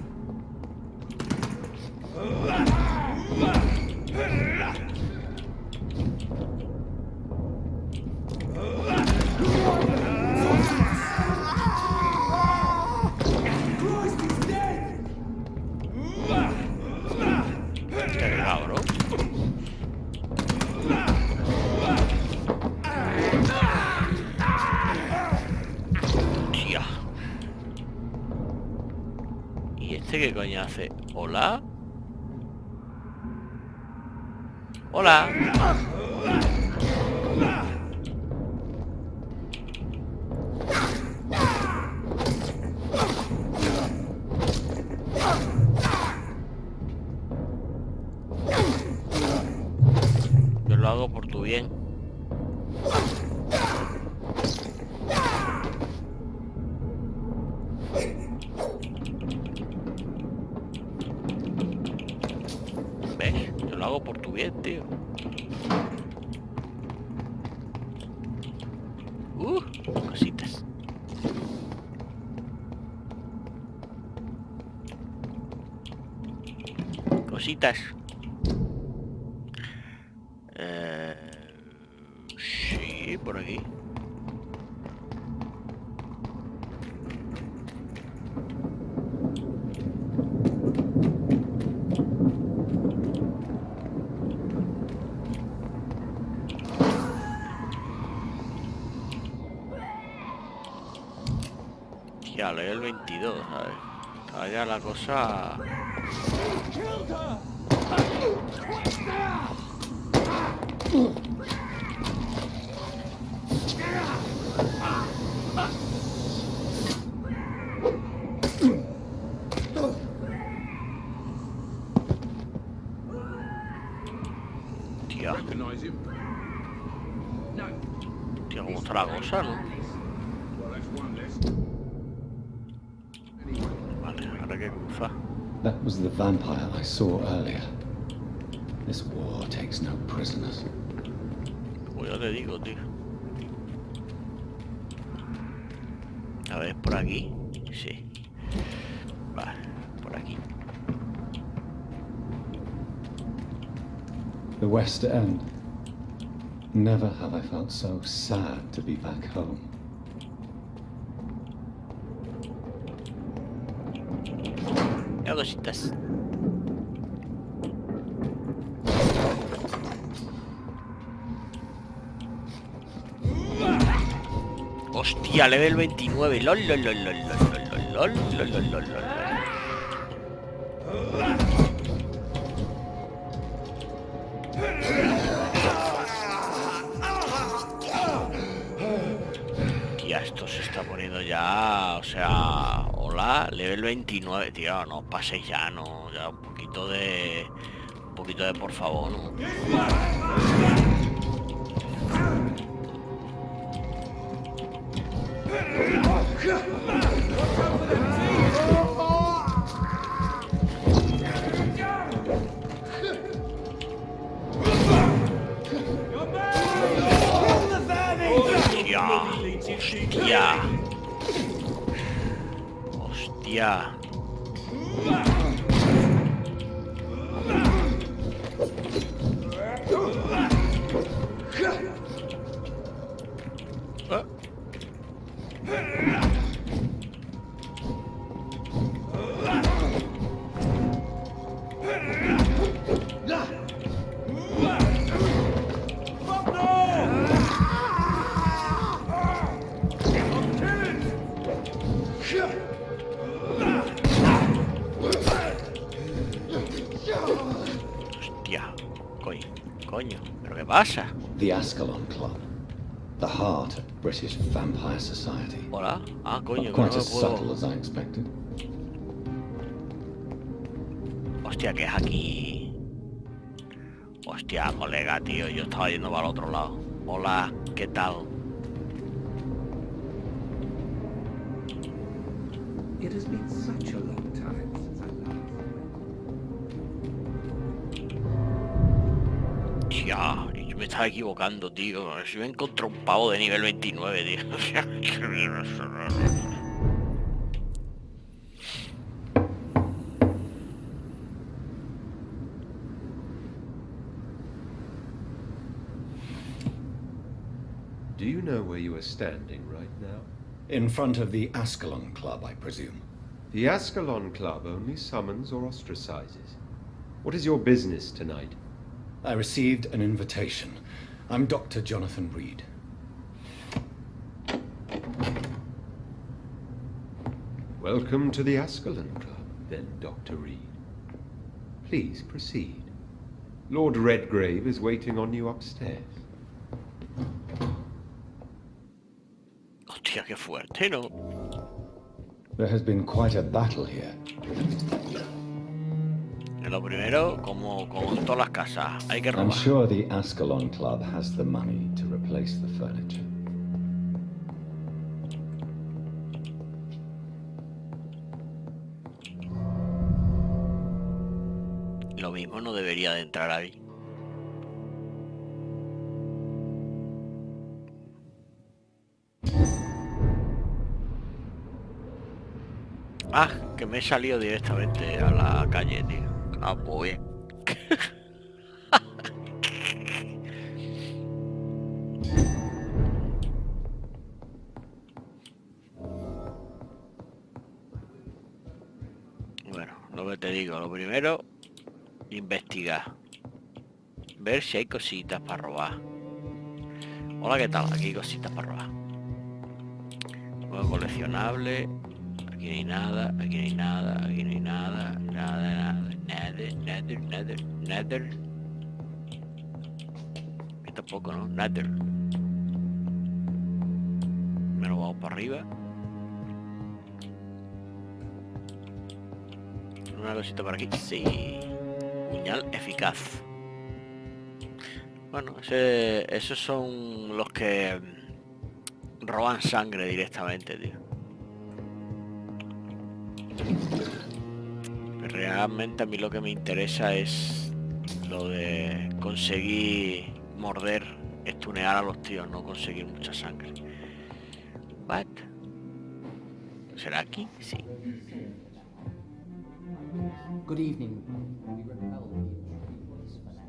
Qué cabrón. Tía. ¿Y este qué coño hace? ¿Hola? ¡Hola! Yo lo hago por tu bien. ¿Ves? Yo lo hago por tu bien, tío. Cositas. Cositas. Sí, por aquí. Ya, leí el 22, ¿sabes? Está ya la cosa... Tía. Tía, ¿cómo está la cosa, no? Vale, ahora que cruza. That was the vampire I saw earlier. This war takes no prisoners. Pues ya te digo, tío. A ver, ¿por aquí? Sí. Vale, por aquí. The West End. Never have I felt so sad to be back home. Ya, cositas. Hostia, level 29. LOL. Tía, esto se está poniendo ya, o sea, hola, level 29, tío, no paséis ya, no, ya un poquito de por favor, ¿no? Hostia. Hostia. Hostia, coño, ¿pero qué pasa? The Ascalon Club, the heart of British vampire society. Hola, coño, Not quite que no as me subtle puedo... as I expected. Hostia, que es aquí. Hostia, colega, tío, yo estaba yendo para el otro lado. Hola, ¿qué tal? It has been such a long time since I last. Tía, yo me estaba equivocando, tío. Si me encontré un pavo de nivel 29, tío. O sea, qué mierda es eso. Do you know where you are standing right now? In front of the Ascalon Club, I presume. The Ascalon Club only summons or ostracizes. What is your business tonight? I received an invitation. I'm Dr. Jonathan Reed. Welcome to the Ascalon Club, then, Dr. Reed. Please proceed. Lord Redgrave is waiting on you upstairs. Hostia, qué fuerte, ¿no? There has been quite a battle here. Lo primero, como en todas las casas, hay que I'm robar. sure the Ascalon Club has the money to replace the furniture. Lo mismo no debería de entrar ahí. Ah, que me he salido directamente a la calle, tío. Ah, pues bien. Bueno, lo que te digo, lo primero, investigar. Ver si hay cositas para robar. Hola, ¿qué tal? Aquí hay cositas para robar. Nuevo coleccionable. Aquí no hay nada, aquí no hay nada, aquí no hay nada, nada. Aquí tampoco, ¿no? Nada. Me lo vamos para arriba. Una cosita por aquí. Sí. Puñal eficaz. Bueno, esos son los que roban sangre directamente, tío. Pero realmente a mí lo que me interesa es lo de conseguir morder, estunear a los tíos, no conseguir mucha sangre. What? ¿Será aquí? Sí. Good evening. We repel the intruders for now.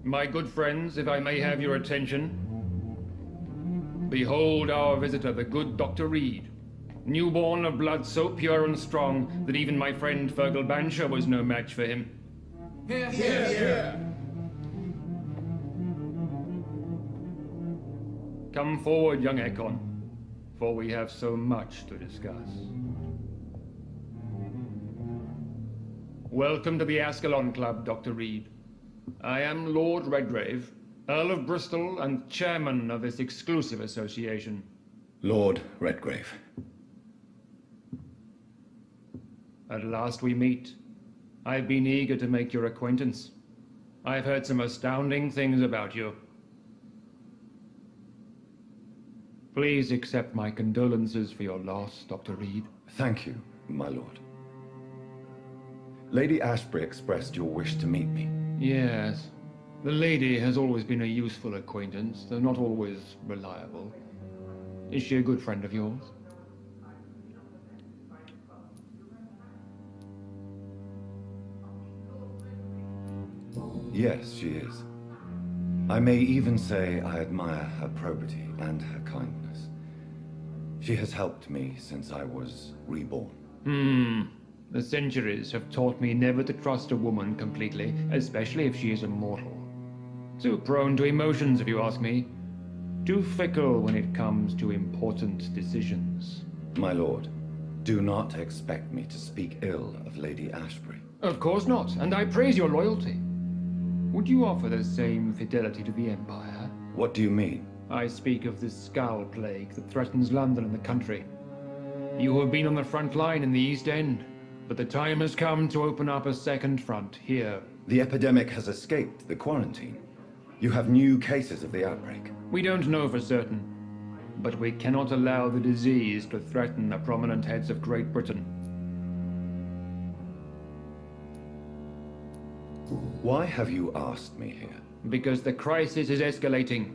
My good friends, if I may have your attention, behold our visitor, the good Dr. Reed, newborn of blood so pure and strong that even my friend Fergal Bansher was no match for him. Here, here, here. Come forward, young Ekon, for we have so much to discuss. Welcome to the Ascalon Club, Dr. Reed. I am Lord Redgrave, Earl of Bristol and chairman of this exclusive association. Lord Redgrave, At last we meet. I've been eager to make your acquaintance. I've heard some astounding things about you. Please accept my condolences for your loss, Dr. Reed. Thank you, my lord. Lady Ashbury expressed your wish to meet me. Yes. The lady has always been a useful acquaintance, though not always reliable. Is she a good friend of yours? Yes, she is. I may even say I admire her probity and her kindness. She has helped me since I was reborn. The centuries have taught me never to trust a woman completely, especially if she is immortal. Too prone to emotions, if you ask me. Too fickle when it comes to important decisions. My lord, do not expect me to speak ill of Lady Ashbury. Of course not, and I praise your loyalty. Would you offer the same fidelity to the Empire? What do you mean? I speak of the Skull Plague that threatens London and the country. You have been on the front line in the East End, but the time has come to open up a second front here. The epidemic has escaped the quarantine. You have new cases of the outbreak. We don't know for certain, but we cannot allow the disease to threaten the prominent heads of Great Britain. Why have you asked me here? Because the crisis is escalating.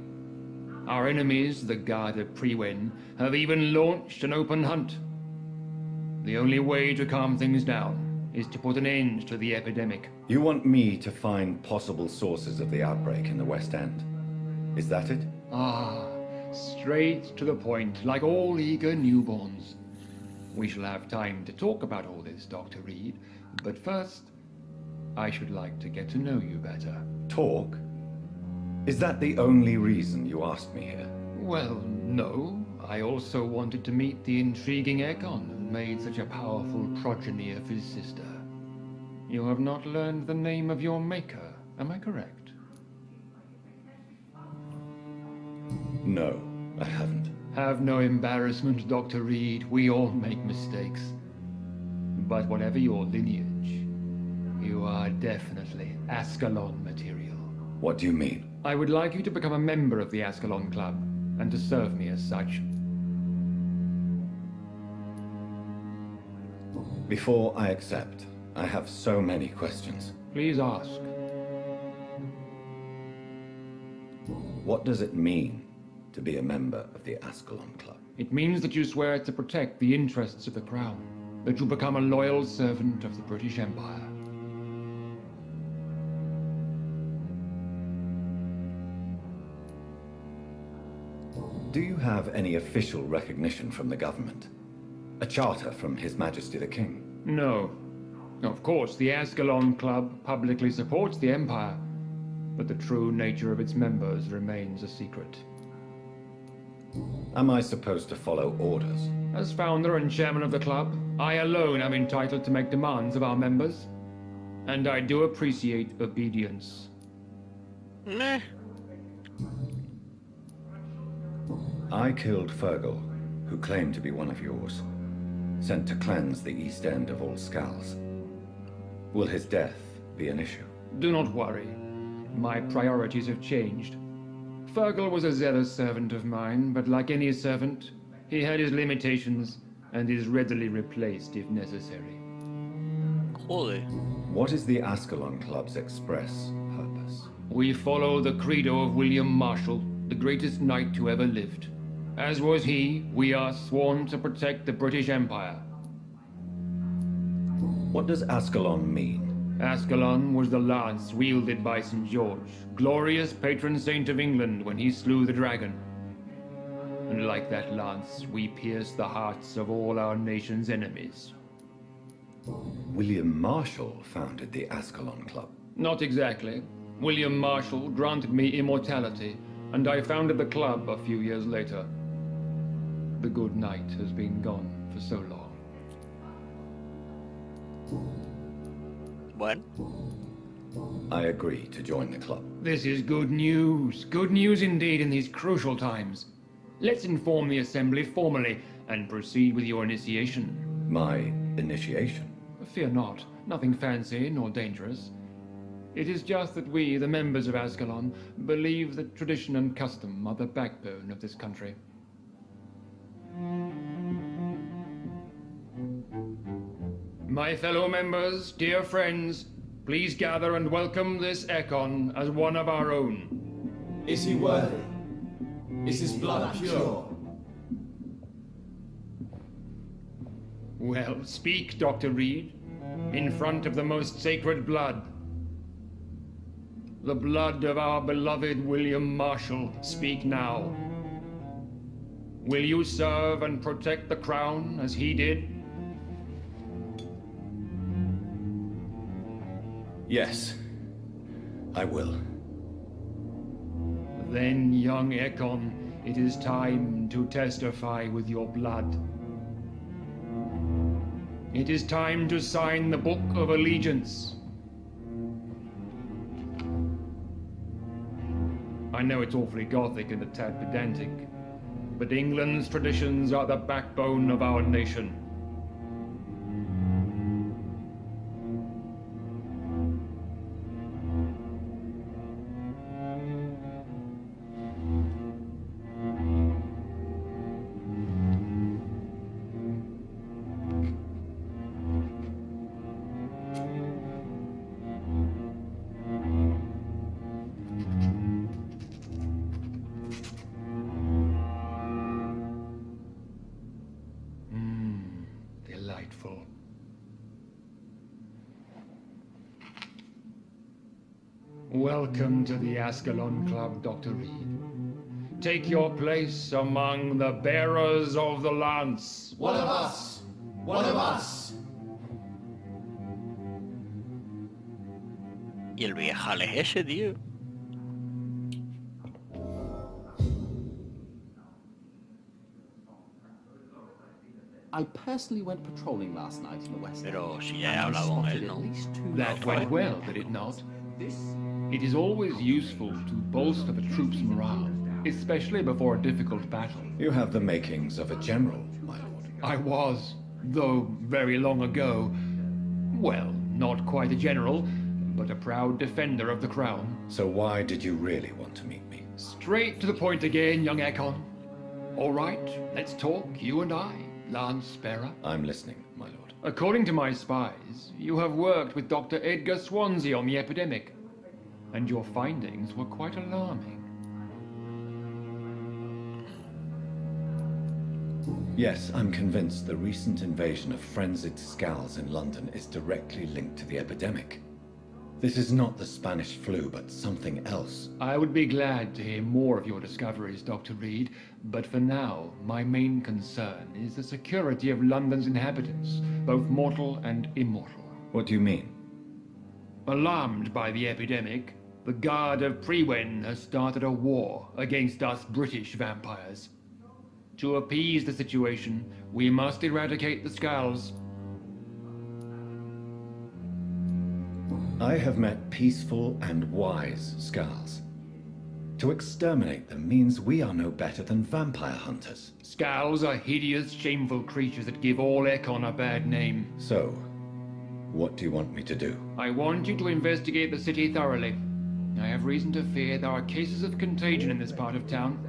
Our enemies, the Garda Priwen, have even launched an open hunt. The only way to calm things down is to put an end to the epidemic. You want me to find possible sources of the outbreak in the West End? Is that it? Ah, straight to the point, like all eager newborns. We shall have time to talk about all this, Dr. Reed, but first, I should like to get to know you better. Talk? Is that the only reason you asked me here? Well, no. I also wanted to meet the intriguing Ekon who made such a powerful progeny of his sister. You have not learned the name of your maker, am I correct? No, I haven't. Have no embarrassment, Dr. Reed. We all make mistakes. But whatever your lineage, you are definitely Ascalon material. What do you mean? I would like you to become a member of the Ascalon Club, and to serve me as such. Before I accept, I have so many questions. Please ask. What does it mean to be a member of the Ascalon Club? It means that you swear to protect the interests of the Crown, that you become a loyal servant of the British Empire. Do you have any official recognition from the government? A charter from His Majesty the King? No. Of course, the Ascalon Club publicly supports the Empire, but the true nature of its members remains a secret. Am I supposed to follow orders? As founder and chairman of the club, I alone am entitled to make demands of our members, and I do appreciate obedience. Meh. I killed Fergal, who claimed to be one of yours, sent to cleanse the East End of all skulls. Will his death be an issue? Do not worry. My priorities have changed. Fergal was a zealous servant of mine, but like any servant, he had his limitations and is readily replaced if necessary. Joder. What is the Ascalon Club's express purpose? We follow the credo of William Marshall, the greatest knight who ever lived. As was he, we are sworn to protect the British Empire. What does Ascalon mean? Ascalon was the lance wielded by St. George, glorious patron saint of England when he slew the dragon. And like that lance, we pierce the hearts of all our nation's enemies. William Marshall founded the Ascalon Club. Not exactly. William Marshall granted me immortality, and I founded the club a few years later. The good knight has been gone for so long. When? I agree to join the club. This is good news. Good news indeed in these crucial times. Let's inform the Assembly formally and proceed with your initiation. My initiation? Fear not, nothing fancy nor dangerous. It is just that we, the members of Ascalon, believe that tradition and custom are the backbone of this country. My fellow members, dear friends, please gather and welcome this Ekon as one of our own. Is he worthy? Is his blood pure? Well, speak, Dr. Reed, in front of the most sacred blood. The blood of our beloved William Marshall, speak now. Will you serve and protect the crown as he did? Yes, I will. Then, young Ekon, it is time to testify with your blood. It is time to sign the Book of Allegiance. I know it's awfully gothic and a tad pedantic, but England's traditions are the backbone of our nation. Delightful. Welcome to the Ascalon Club, Dr. Reed. Take your place among the bearers of the lance. One of us! One of us! Y el viejal es ese, tío. I personally went patrolling last night in the West End. Pero si ya he hablado con él, ¿no? That went well, did it not? It is always useful to bolster the troops' morale, especially before a difficult battle. You have the makings of a general, my lord. I was, though very long ago. Well, not quite a general, but a proud defender of the crown. So why did you really want to meet me? Straight to the point again, young Ekon. All right, let's talk, you and I, Lance Spera. I'm listening, my lord. According to my spies, you have worked with Dr. Edgar Swansea on the epidemic, and your findings were quite alarming. Yes, I'm convinced the recent invasion of frenzied scowls in London is directly linked to the epidemic. This is not the Spanish flu, but something else. I would be glad to hear more of your discoveries, Dr. Reed, but for now, my main concern is the security of London's inhabitants, both mortal and immortal. What do you mean? Alarmed by the epidemic, the Guard of Prewen has started a war against us British vampires. To appease the situation, we must eradicate the Skulls. I have met peaceful and wise Skulls. To exterminate them means we are no better than vampire hunters. Skulls are hideous, shameful creatures that give all Ekon a bad name. So, what do you want me to do? I want you to investigate the city thoroughly. I have reason to fear there are cases of contagion in this part of town.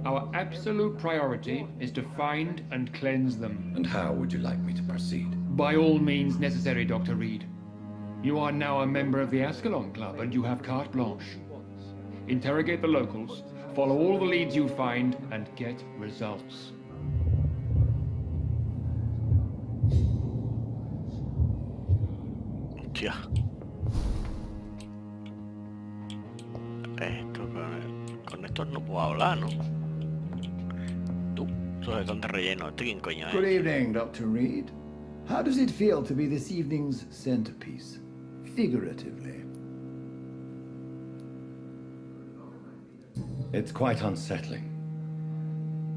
Our absolute priority is to find and cleanse them. And how would you like me to proceed? By all means necessary, Dr. Reed. You are now a member of the Ascalon Club and you have carte blanche. Interrogate the locals, follow all the leads you find, and get results. Hostia. Esto con estos no puedo hablar, ¿no? Tú, sos de contra relleno. ¿Este quién coño es? Good evening, Dr. Reed. How does it feel to be this evening's centerpiece? Figuratively. It's quite unsettling.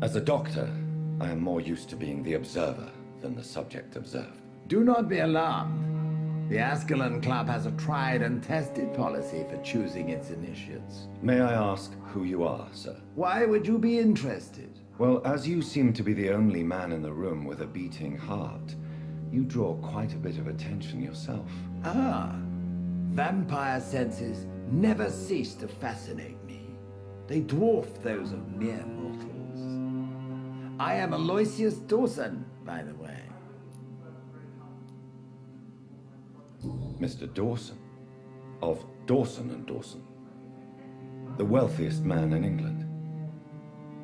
As a doctor, I am more used to being the observer than the subject observed. Do not be alarmed. The Ascalon Club has a tried and tested policy for choosing its initiates. May I ask who you are, sir? Why would you be interested? Well, as you seem to be the only man in the room with a beating heart, You draw quite a bit of attention yourself. Ah, vampire senses never cease to fascinate me. They dwarf those of mere mortals. I am Aloysius Dawson, by the way. Mr. Dawson, of Dawson and Dawson, the wealthiest man in England.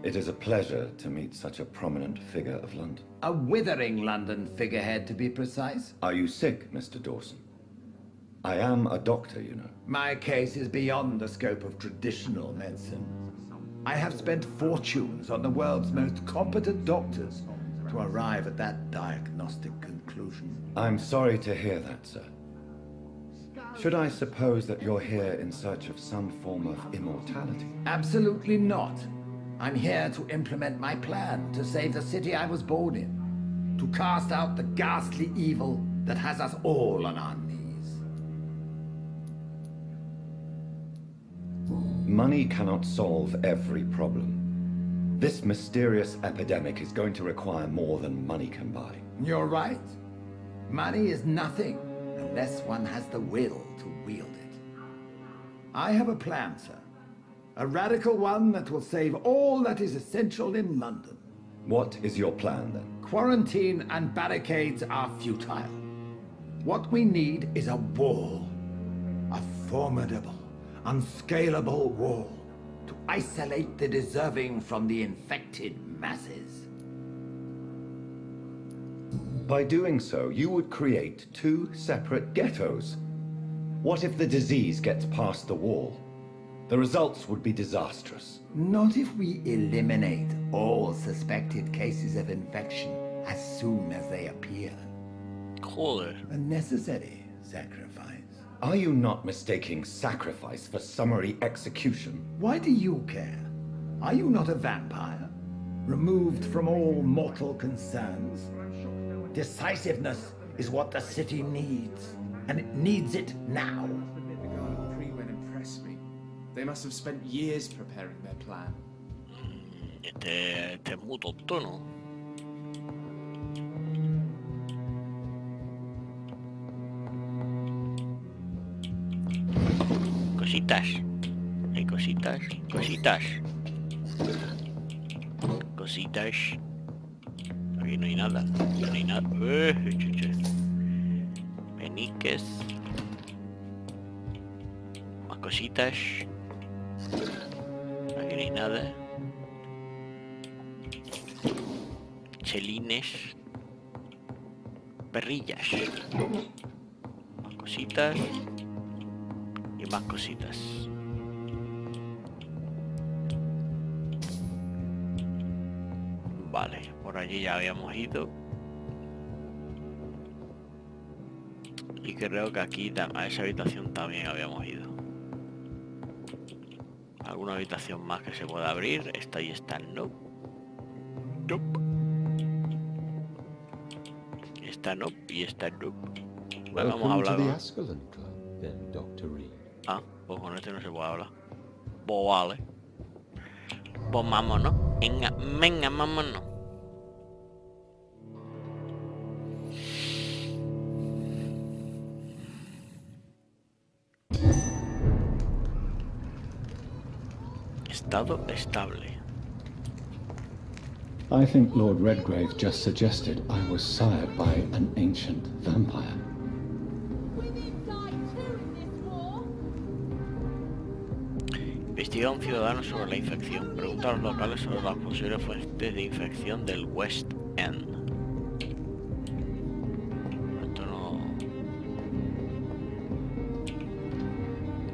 It is a pleasure to meet such a prominent figure of London. A withering London figurehead, to be precise. Are you sick, Mr. Dawson? I am a doctor, you know. My case is beyond the scope of traditional medicine. I have spent fortunes on the world's most competent doctors to arrive at that diagnostic conclusion. I'm sorry to hear that, sir. Should I suppose that you're here in search of some form of immortality? Absolutely not. I'm here to implement my plan to save the city I was born in, to cast out the ghastly evil that has us all on our knees. Money cannot solve every problem. This mysterious epidemic is going to require more than money can buy. You're right. Money is nothing unless one has the will to wield it. I have a plan, sir. A radical one that will save all that is essential in London. What is your plan, then? Quarantine and barricades are futile. What we need is a wall. A formidable, unscalable wall to isolate the deserving from the infected masses. By doing so, you would create two separate ghettos. What if the disease gets past the wall? The results would be disastrous. Not if we eliminate all suspected cases of infection as soon as they appear. Joder. A necessary sacrifice. Are you not mistaking sacrifice for summary execution? Why do you care? Are you not a vampire? Removed from all mortal concerns? Decisiveness is what the city needs, and it needs it now. They must have spent years preparing their plan. Este es muy tonto, ¿no? Cositas. Hay cositas. Cositas. Cositas. Aquí no hay nada. Aquí no hay nada. Peniques. Más cositas. Aquí no hay nada. Chelines. Perrillas. Más cositas. Y más cositas. Vale, por allí ya habíamos ido. Y creo que aquí a esa habitación también habíamos ido. ¿Alguna habitación más que se pueda abrir? Esta y esta no. Nope. Esta no y esta no. Bueno, vamos a hablar. Ascalon Club, then, Dr. Reed. Ah, pues con este no se puede hablar. Pues vale. Pues vámonos. Venga, venga, vámonos. Estado estable. I think Lord Redgrave just suggested I was sired by an ancient vampire. Investiga a un ciudadano sobre la infección. Pregunta a los locales sobre las posibles fuentes de infección del West End. Esto no...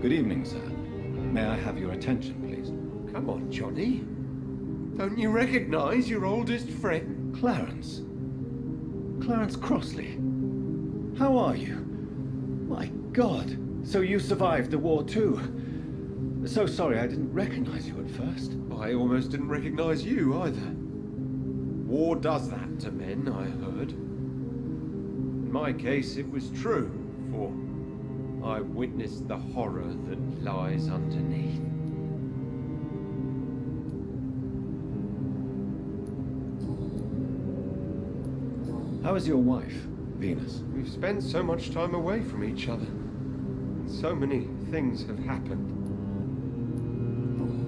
Good evening, sir. May I have your attention, please? Come on, Johnny. Don't you recognize your oldest friend? Clarence. Clarence Crossley. How are you? My God. So you survived the war too. So sorry I didn't recognize you at first. I almost didn't recognize you either. War does that to men, I heard. In my case, it was true, for I witnessed the horror that lies underneath. How is your wife? Venus. We've spent so much time away from each other. So many things have happened.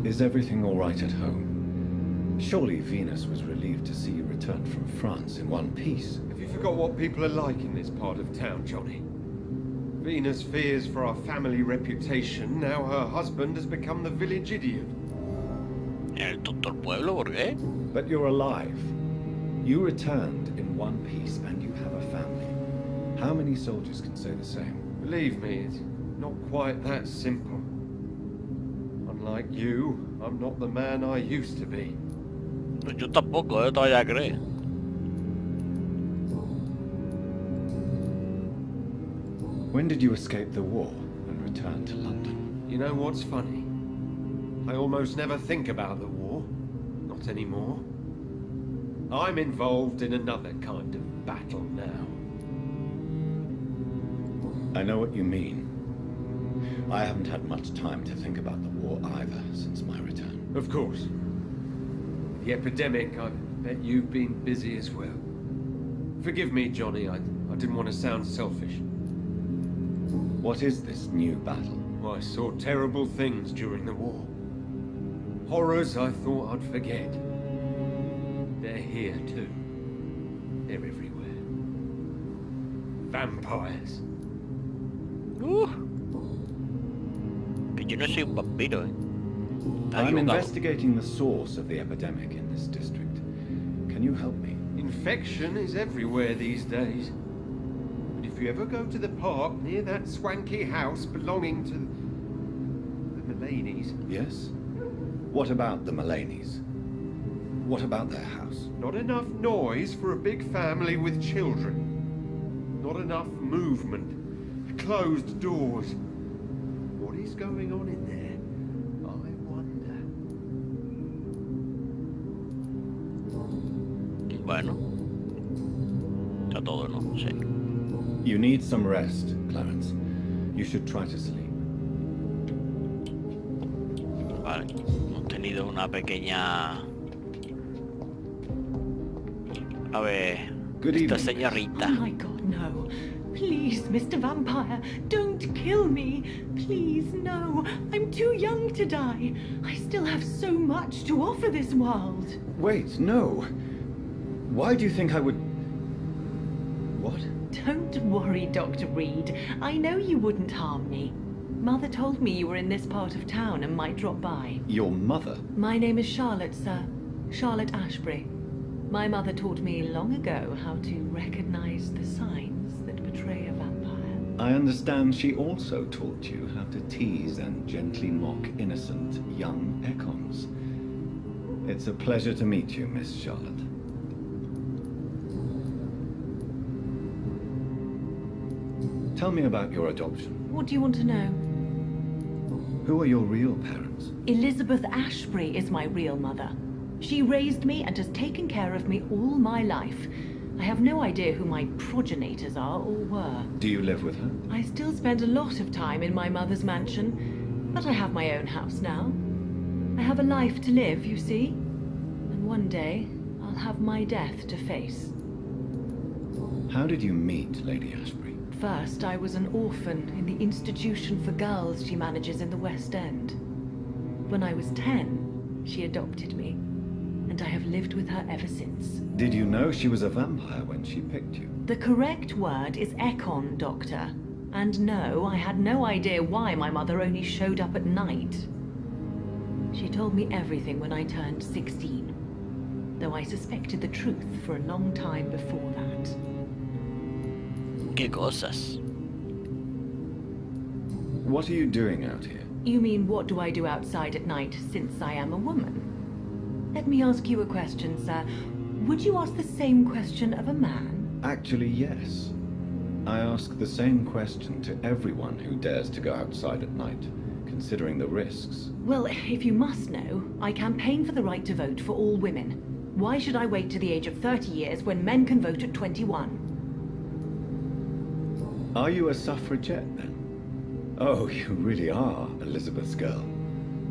Is everything all right at home? Surely Venus was relieved to see you return from France in one piece. Have you forgot what people are like in this part of town, Johnny? Venus fears for our family reputation. Now her husband has become the village idiot. Tutto el pueblo, ¿por qué? But you're alive. You returned in one piece and you have a family. How many soldiers can say the same? Believe me, it's not quite that simple. Unlike you, I'm not the man I used to be. Yo tampoco, todavía creo. When did you escape the war and return to London? You know what's funny? I almost never think about the war. Not anymore. I'm involved in another kind of battle now. I know what you mean. I haven't had much time to think about the war either since my return. Of course. The epidemic, I bet you've been busy as well. Forgive me, Johnny, I didn't want to sound selfish. What is this new battle? I saw terrible things during the war. Horrors I thought I'd forget. They're here too. They're everywhere. Vampires. Que yo no soy un vampiro, ¿eh? I'm investigating the source of the epidemic in this district. Can you help me? Infection is everywhere these days. But if you ever go to the park near that swanky house belonging to the Mullaneys... Yes? What about the Mullaneys? What about their house? Not enough noise for a big family with children. Not enough movement. Closed doors. What is going on in there? I wonder. Bueno. Está todo, ¿no? Sí. You need some rest, Clarence. You should try to sleep. Vale. Hemos tenido una pequeña... A ver... Good esta evening. señorita. Oh my God, no. Please, Mr. Vampire, don't kill me. Please, no. I'm too young to die. I still have so much to offer this world. Wait, no. Why do you think I would... What? Don't worry, Dr. Reed. I know you wouldn't harm me. Mother told me you were in this part of town and might drop by. Your mother? My name is Charlotte, sir. Charlotte Ashbury. My mother taught me long ago how to recognize the signs that betray a vampire. I understand she also taught you how to tease and gently mock innocent young Econs. It's a pleasure to meet you, Miss Charlotte. Tell me about your adoption. What do you want to know? Who are your real parents? Elizabeth Ashbury is my real mother. She raised me and has taken care of me all my life. I have no idea who my progenitors are or were. Do you live with her? I still spend a lot of time in my mother's mansion, but I have my own house now. I have a life to live, you see. And one day, I'll have my death to face. How did you meet Lady Ashbury? First, I was an orphan in the institution for girls she manages in the West End. When I was 10, she adopted me, and I have lived with her ever since. Did you know she was a vampire when she picked you? The correct word is Econ, Doctor. And no, I had no idea why my mother only showed up at night. She told me everything when I turned 16, though I suspected the truth for a long time before that. ¿Qué cosas? What are you doing out here? You mean what do I do outside at night since I am a woman? Let me ask you a question, sir. Would you ask the same question of a man? Actually, yes. I ask the same question to everyone who dares to go outside at night, considering the risks. Well, if you must know, I campaign for the right to vote for all women. Why should I wait to the age of 30 years when men can vote at 21? Are you a suffragette, then? Oh, you really are Elizabeth's girl.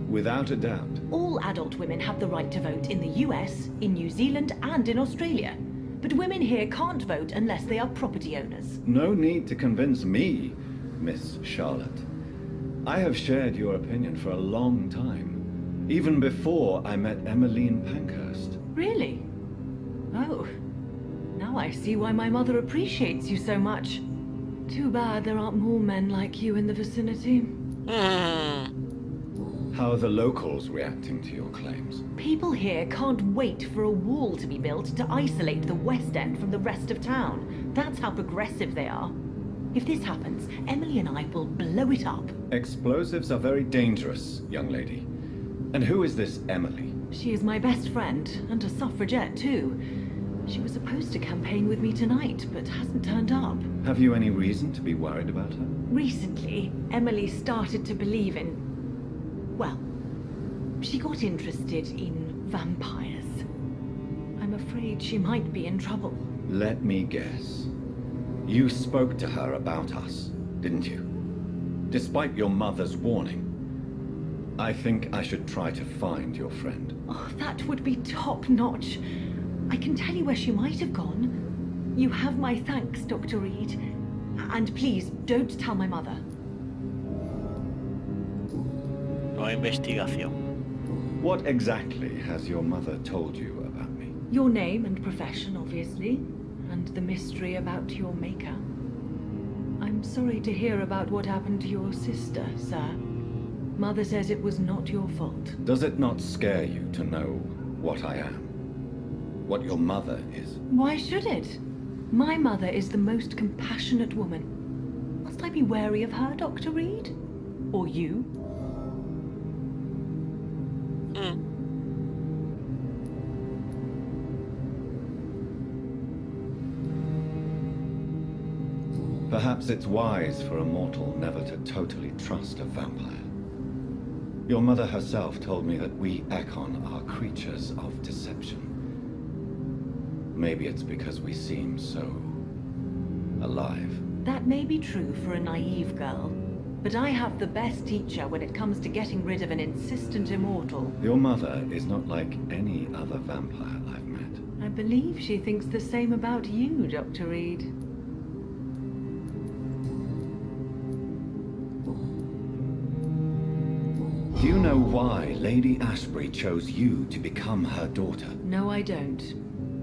Without a doubt. All adult women have the right to vote in the US, in New Zealand, and in Australia. but women here can't vote unless they are property owners. No need to convince me, Miss Charlotte. I have shared your opinion for a long time, even before I met Emmeline Pankhurst. Really? Oh. Now I see why my mother appreciates you so much. Too bad there aren't more men like you in the vicinity. How are the locals reacting to your claims? People here can't wait for a wall to be built to isolate the West End from the rest of town. That's how progressive they are. If this happens, Emily and I will blow it up. Explosives are very dangerous, young lady. And who is this Emily? She is my best friend, and a suffragette too. She was supposed to campaign with me tonight, but hasn't turned up. Have you any reason to be worried about her? Recently, Emily started to believe in... well, she got interested in vampires. I'm afraid she might be in trouble. Let me guess. You spoke to her about us, didn't you? Despite your mother's warning. I think I should try to find your friend. Oh, that would be top-notch. I can tell you where she might have gone. You have my thanks, Dr. Reed. And please, don't tell my mother. No investigación. What exactly has your mother told you about me? Your name and profession, obviously. And the mystery about your maker. I'm sorry to hear about what happened to your sister, sir. Mother says it was not your fault. Does it not scare you to know what I am? What your mother is? Why should it? My mother is the most compassionate woman. Must I be wary of her, Dr. Reed? Or you? Perhaps it's wise for a mortal never to totally trust a vampire. Your mother herself told me that we Ekon are creatures of deception. Maybe it's because we seem so... alive. That may be true for a naive girl, but I have the best teacher when it comes to getting rid of an insistent immortal. Your mother is not like any other vampire I've met. I believe she thinks the same about you, Dr. Reed. Do you know why Lady Ashbury chose you to become her daughter? No, I don't.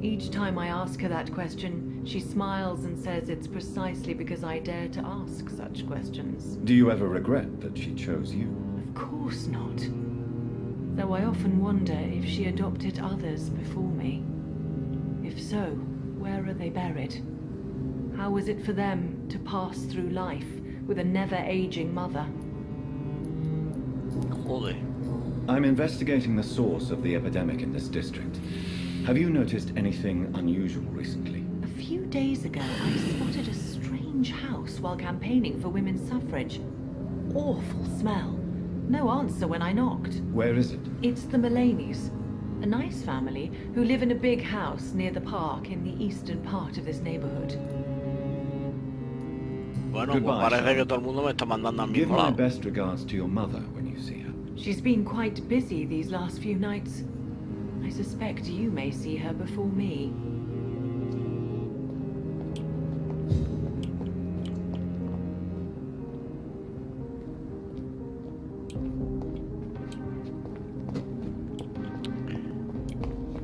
Each time I ask her that question, she smiles and says it's precisely because I dare to ask such questions. Do you ever regret that she chose you? Of course not. Though I often wonder if she adopted others before me. If so, where are they buried? How was it for them to pass through life with a never-aging mother? I'm investigating the source of the epidemic in this district. Have you noticed anything unusual recently? A few days ago, I spotted a strange house while campaigning for women's suffrage. Awful smell. No answer when I knocked. Where is it? It's the Mullaneys, a nice family who live in a big house near the park in the eastern part of this neighborhood. Bueno, Goodbye, pues parece que todo el mundo me está mandando al Give mismo my lado. best regards to your mother when you see her. She's been quite busy these last few nights. I suspect you may see her before me.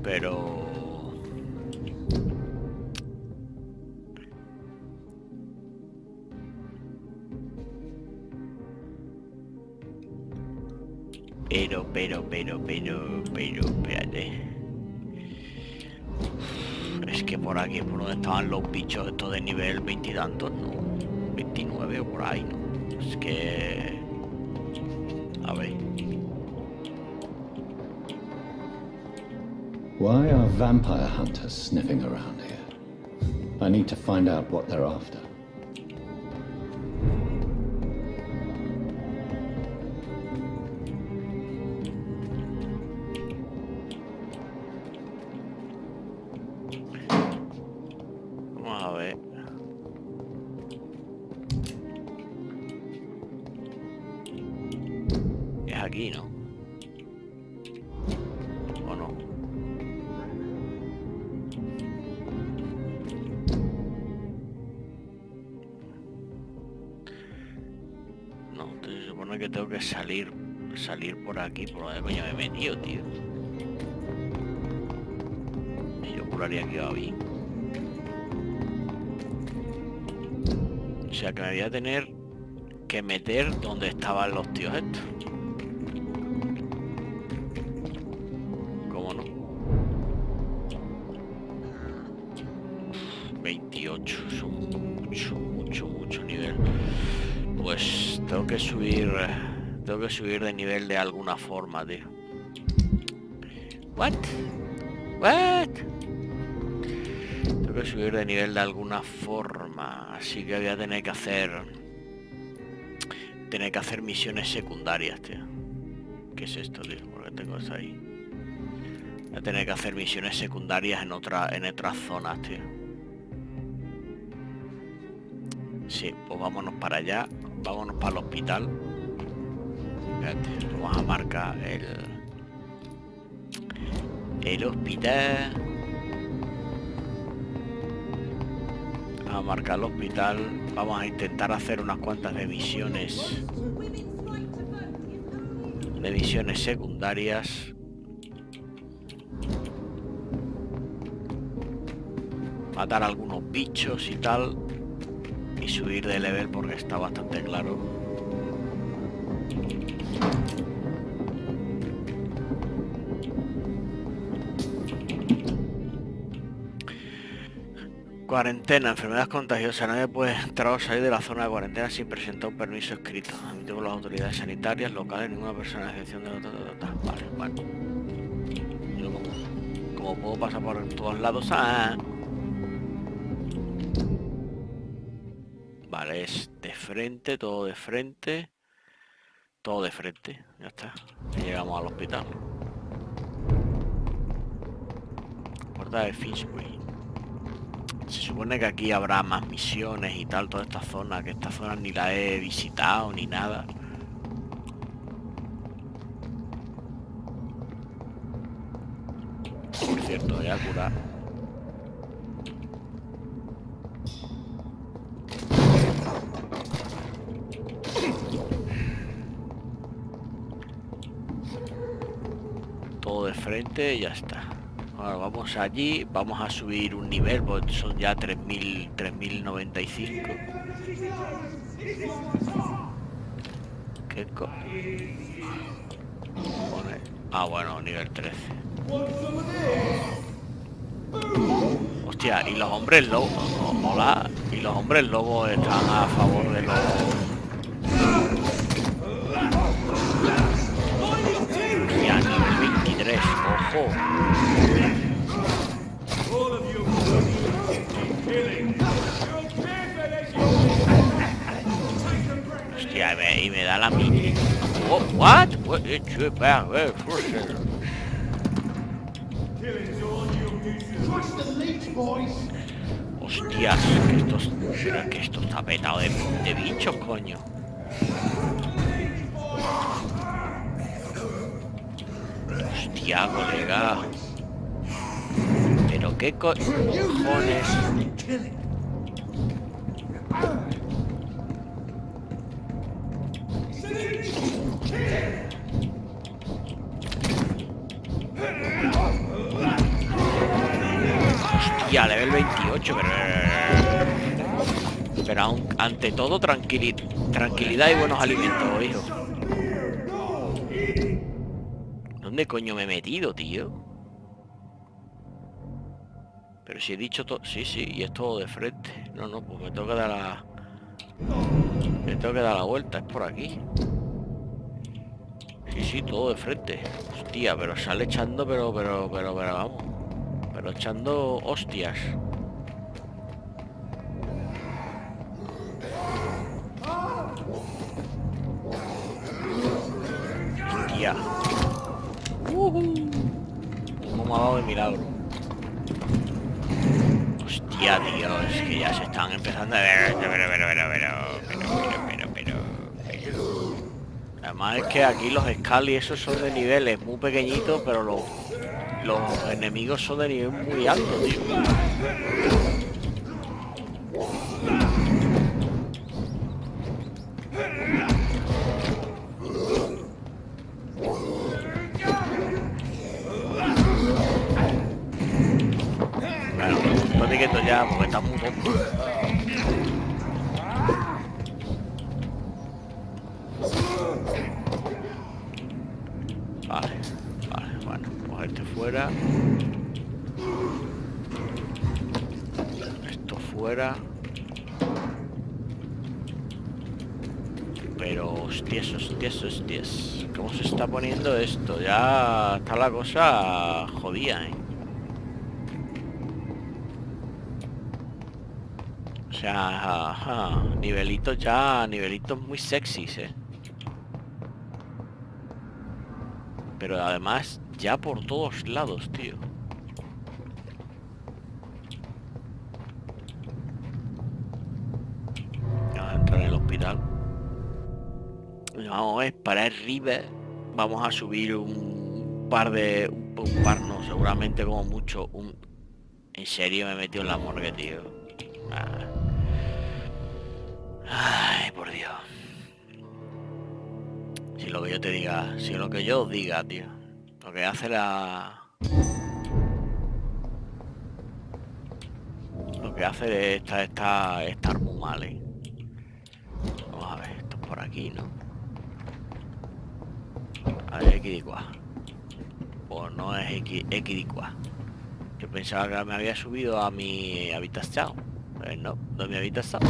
Pero... espérate. Es que por aquí, por donde estaban los bichos estos de nivel 20 y tantos, no, 29 o por ahí, no. Es que... A ver. Why are vampire hunters sniffing around here? I need to find out what they're after. Aquí, ¿no? ¿O no? No, entonces se supone que tengo que salir por aquí, por donde coño me he metido, tío. Y yo juraría que iba bien. O sea que me voy a tener que meter donde estaban los tíos estos. ¿Cómo no? 28, son mucho nivel. Pues tengo que subir de nivel de alguna forma, tío. What? Tengo que subir de nivel de alguna forma, así que voy a tener que hacer misiones secundarias, tío. ¿Qué es esto, tío? ¿Por qué tengo esto ahí? Voy a tener que hacer misiones secundarias en otras zonas, tío. Sí, pues vámonos para allá. Vámonos para el hospital. Fíjate, vamos a marcar el hospital. Vamos a marcar el hospital. Vamos a intentar hacer unas cuantas de misiones secundarias. Matar a algunos bichos y tal. Y subir de level porque está bastante claro. Cuarentena, enfermedad contagiosa. Nadie puede entrar o salir de la zona de cuarentena sin presentar un permiso escrito. Admitido por las autoridades sanitarias locales, ninguna persona de excepción de Vale, bueno. Yo como puedo pasar por todos lados. Vale, es de frente, todo de frente. Todo de frente, ya está. Y llegamos al hospital. Puerta de Fishway. Se supone que aquí habrá más misiones y tal, toda esta zona, que esta zona ni la he visitado ni nada. Por cierto, voy a curar. Todo de frente y ya está. Ahora vamos allí, vamos a subir un nivel, pues son ya 3095. ¿Qué bueno, nivel 13. Hostia, y los hombres lobos. Hola, y los hombres lobos están a favor de los. Ya, nivel 23, ojo. Hostia, y me da la mini. Oh, what? Hostias, que esto está petado de bichos, coño. Hostia, colega. Pero qué cojones. Hostia, level 28, pero ante todo tranquilidad y buenos alimentos, hijo. ¿Dónde coño me he metido, tío? Pero si he dicho todo. Sí, y es todo de frente. No, pues me tengo que dar la vuelta, es por aquí. Sí, todo de frente. Hostia, pero sale echando, pero vamos. Pero echando hostias. Hostia. ¿Cómo me ha dado de milagro? Hostia, tío, es que ya se están empezando a ver. Pero. Además es que aquí los Scal y esos son de niveles muy pequeñitos, pero los enemigos son de nivel muy alto, tío. ya, porque está muy tonto. Vale, bueno, pues este fuera. Esto fuera. Pero hostias. ¿Cómo se está poniendo esto? Ya está la cosa jodida, O sea, nivelitos muy sexys, Pero además, ya por todos lados, tío. Vamos a entrar en el hospital. Vamos a ver, para arriba vamos a subir un par, no, seguramente como mucho, En serio me he metido en la morgue, tío. Ay, por Dios. Si lo que yo te diga, si lo que yo os diga, tío. Lo que hace Lo que hace estar muy mal, Vamos a ver, esto es por aquí, ¿no? A ver, equidicua. O no es equidicua. Yo pensaba que me había subido a mi habitación. Pues no es mi habitación.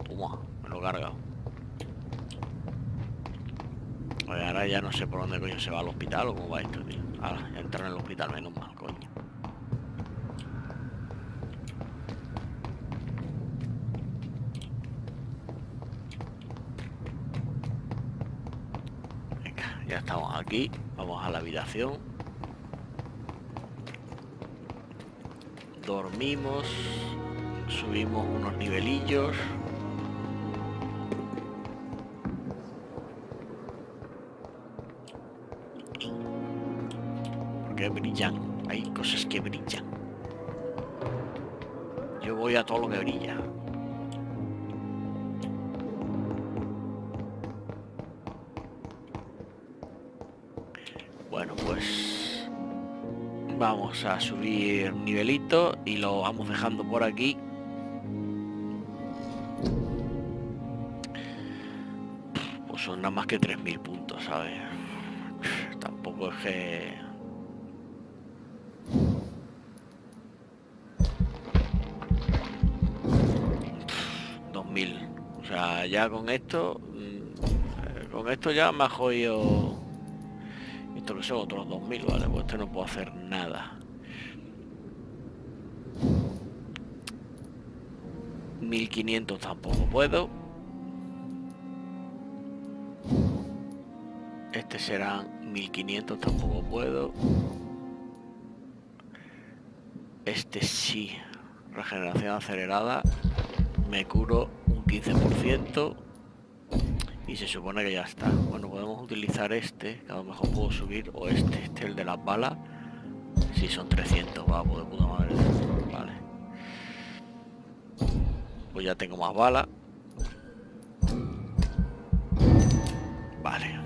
Toma, me lo he cargado. Oye, ahora ya no sé por dónde coño se va al hospital o cómo va esto, tío. Ahora, ya entrar en el hospital, menos mal, coño. Venga, ya estamos aquí. Vamos a la habitación. Dormimos. Subimos unos nivelillos. Porque brillan. Hay cosas que brillan. Yo voy a todo lo que brilla. Bueno, pues vamos a subir nivelito y lo vamos dejando por aquí. Pues son nada más que 3000 puntos, ¿sabes? Tampoco es que... 2000. O sea, ya con esto ya me ha jodido. Esto que son otros 2000, vale, pues este no puedo hacer nada. 1500 tampoco puedo. Este serán 1500, tampoco puedo. Este sí, regeneración acelerada. Me curo un 15% y se supone que ya está. Bueno, podemos utilizar este, que a lo mejor puedo subir, o este el de las balas. Si son 300, va, pues de puta madre. Vale. Pues ya tengo más balas. Vale.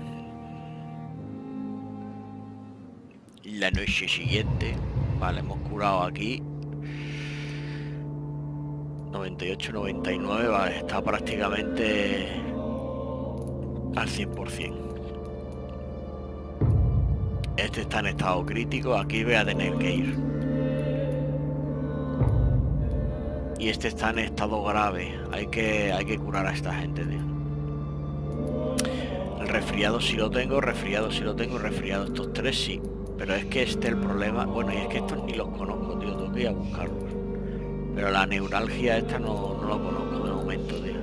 La noche siguiente. Vale, hemos curado aquí. 98, 99, vale, está prácticamente al 100%. Este está en estado crítico, aquí voy a tener que ir. Y este está en estado grave, hay que curar a esta gente, tío. El resfriado sí lo tengo, resfriado estos tres sí. Pero es que este es el problema, bueno, y es que estos ni los conozco, tío, tengo que ir a buscarlos. Pero la neuralgia esta no lo conozco de momento, tío.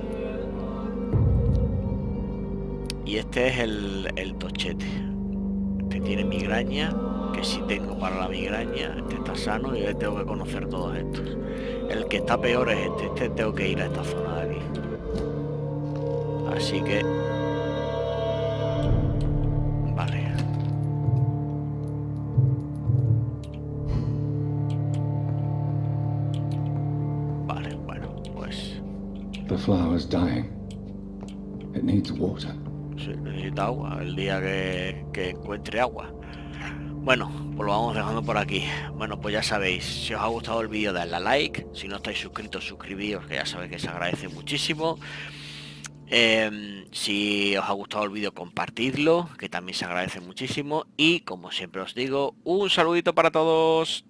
Y este es el tochete. Este tiene migraña, que sí tengo para la migraña. Este está sano y yo tengo que conocer todos estos. El que está peor es este tengo que ir a esta zona de aquí. Así que... Vale. The flower's dying. It needs water. Sí, necesita agua. El día que encuentre agua. Bueno, pues lo vamos dejando por aquí. Bueno, pues ya sabéis, si os ha gustado el vídeo, dadle a like. Si no estáis suscritos, suscribíos, que ya sabéis que se agradece muchísimo. Si os ha gustado el vídeo, compartidlo, que también se agradece muchísimo. Y como siempre os digo, un saludito para todos.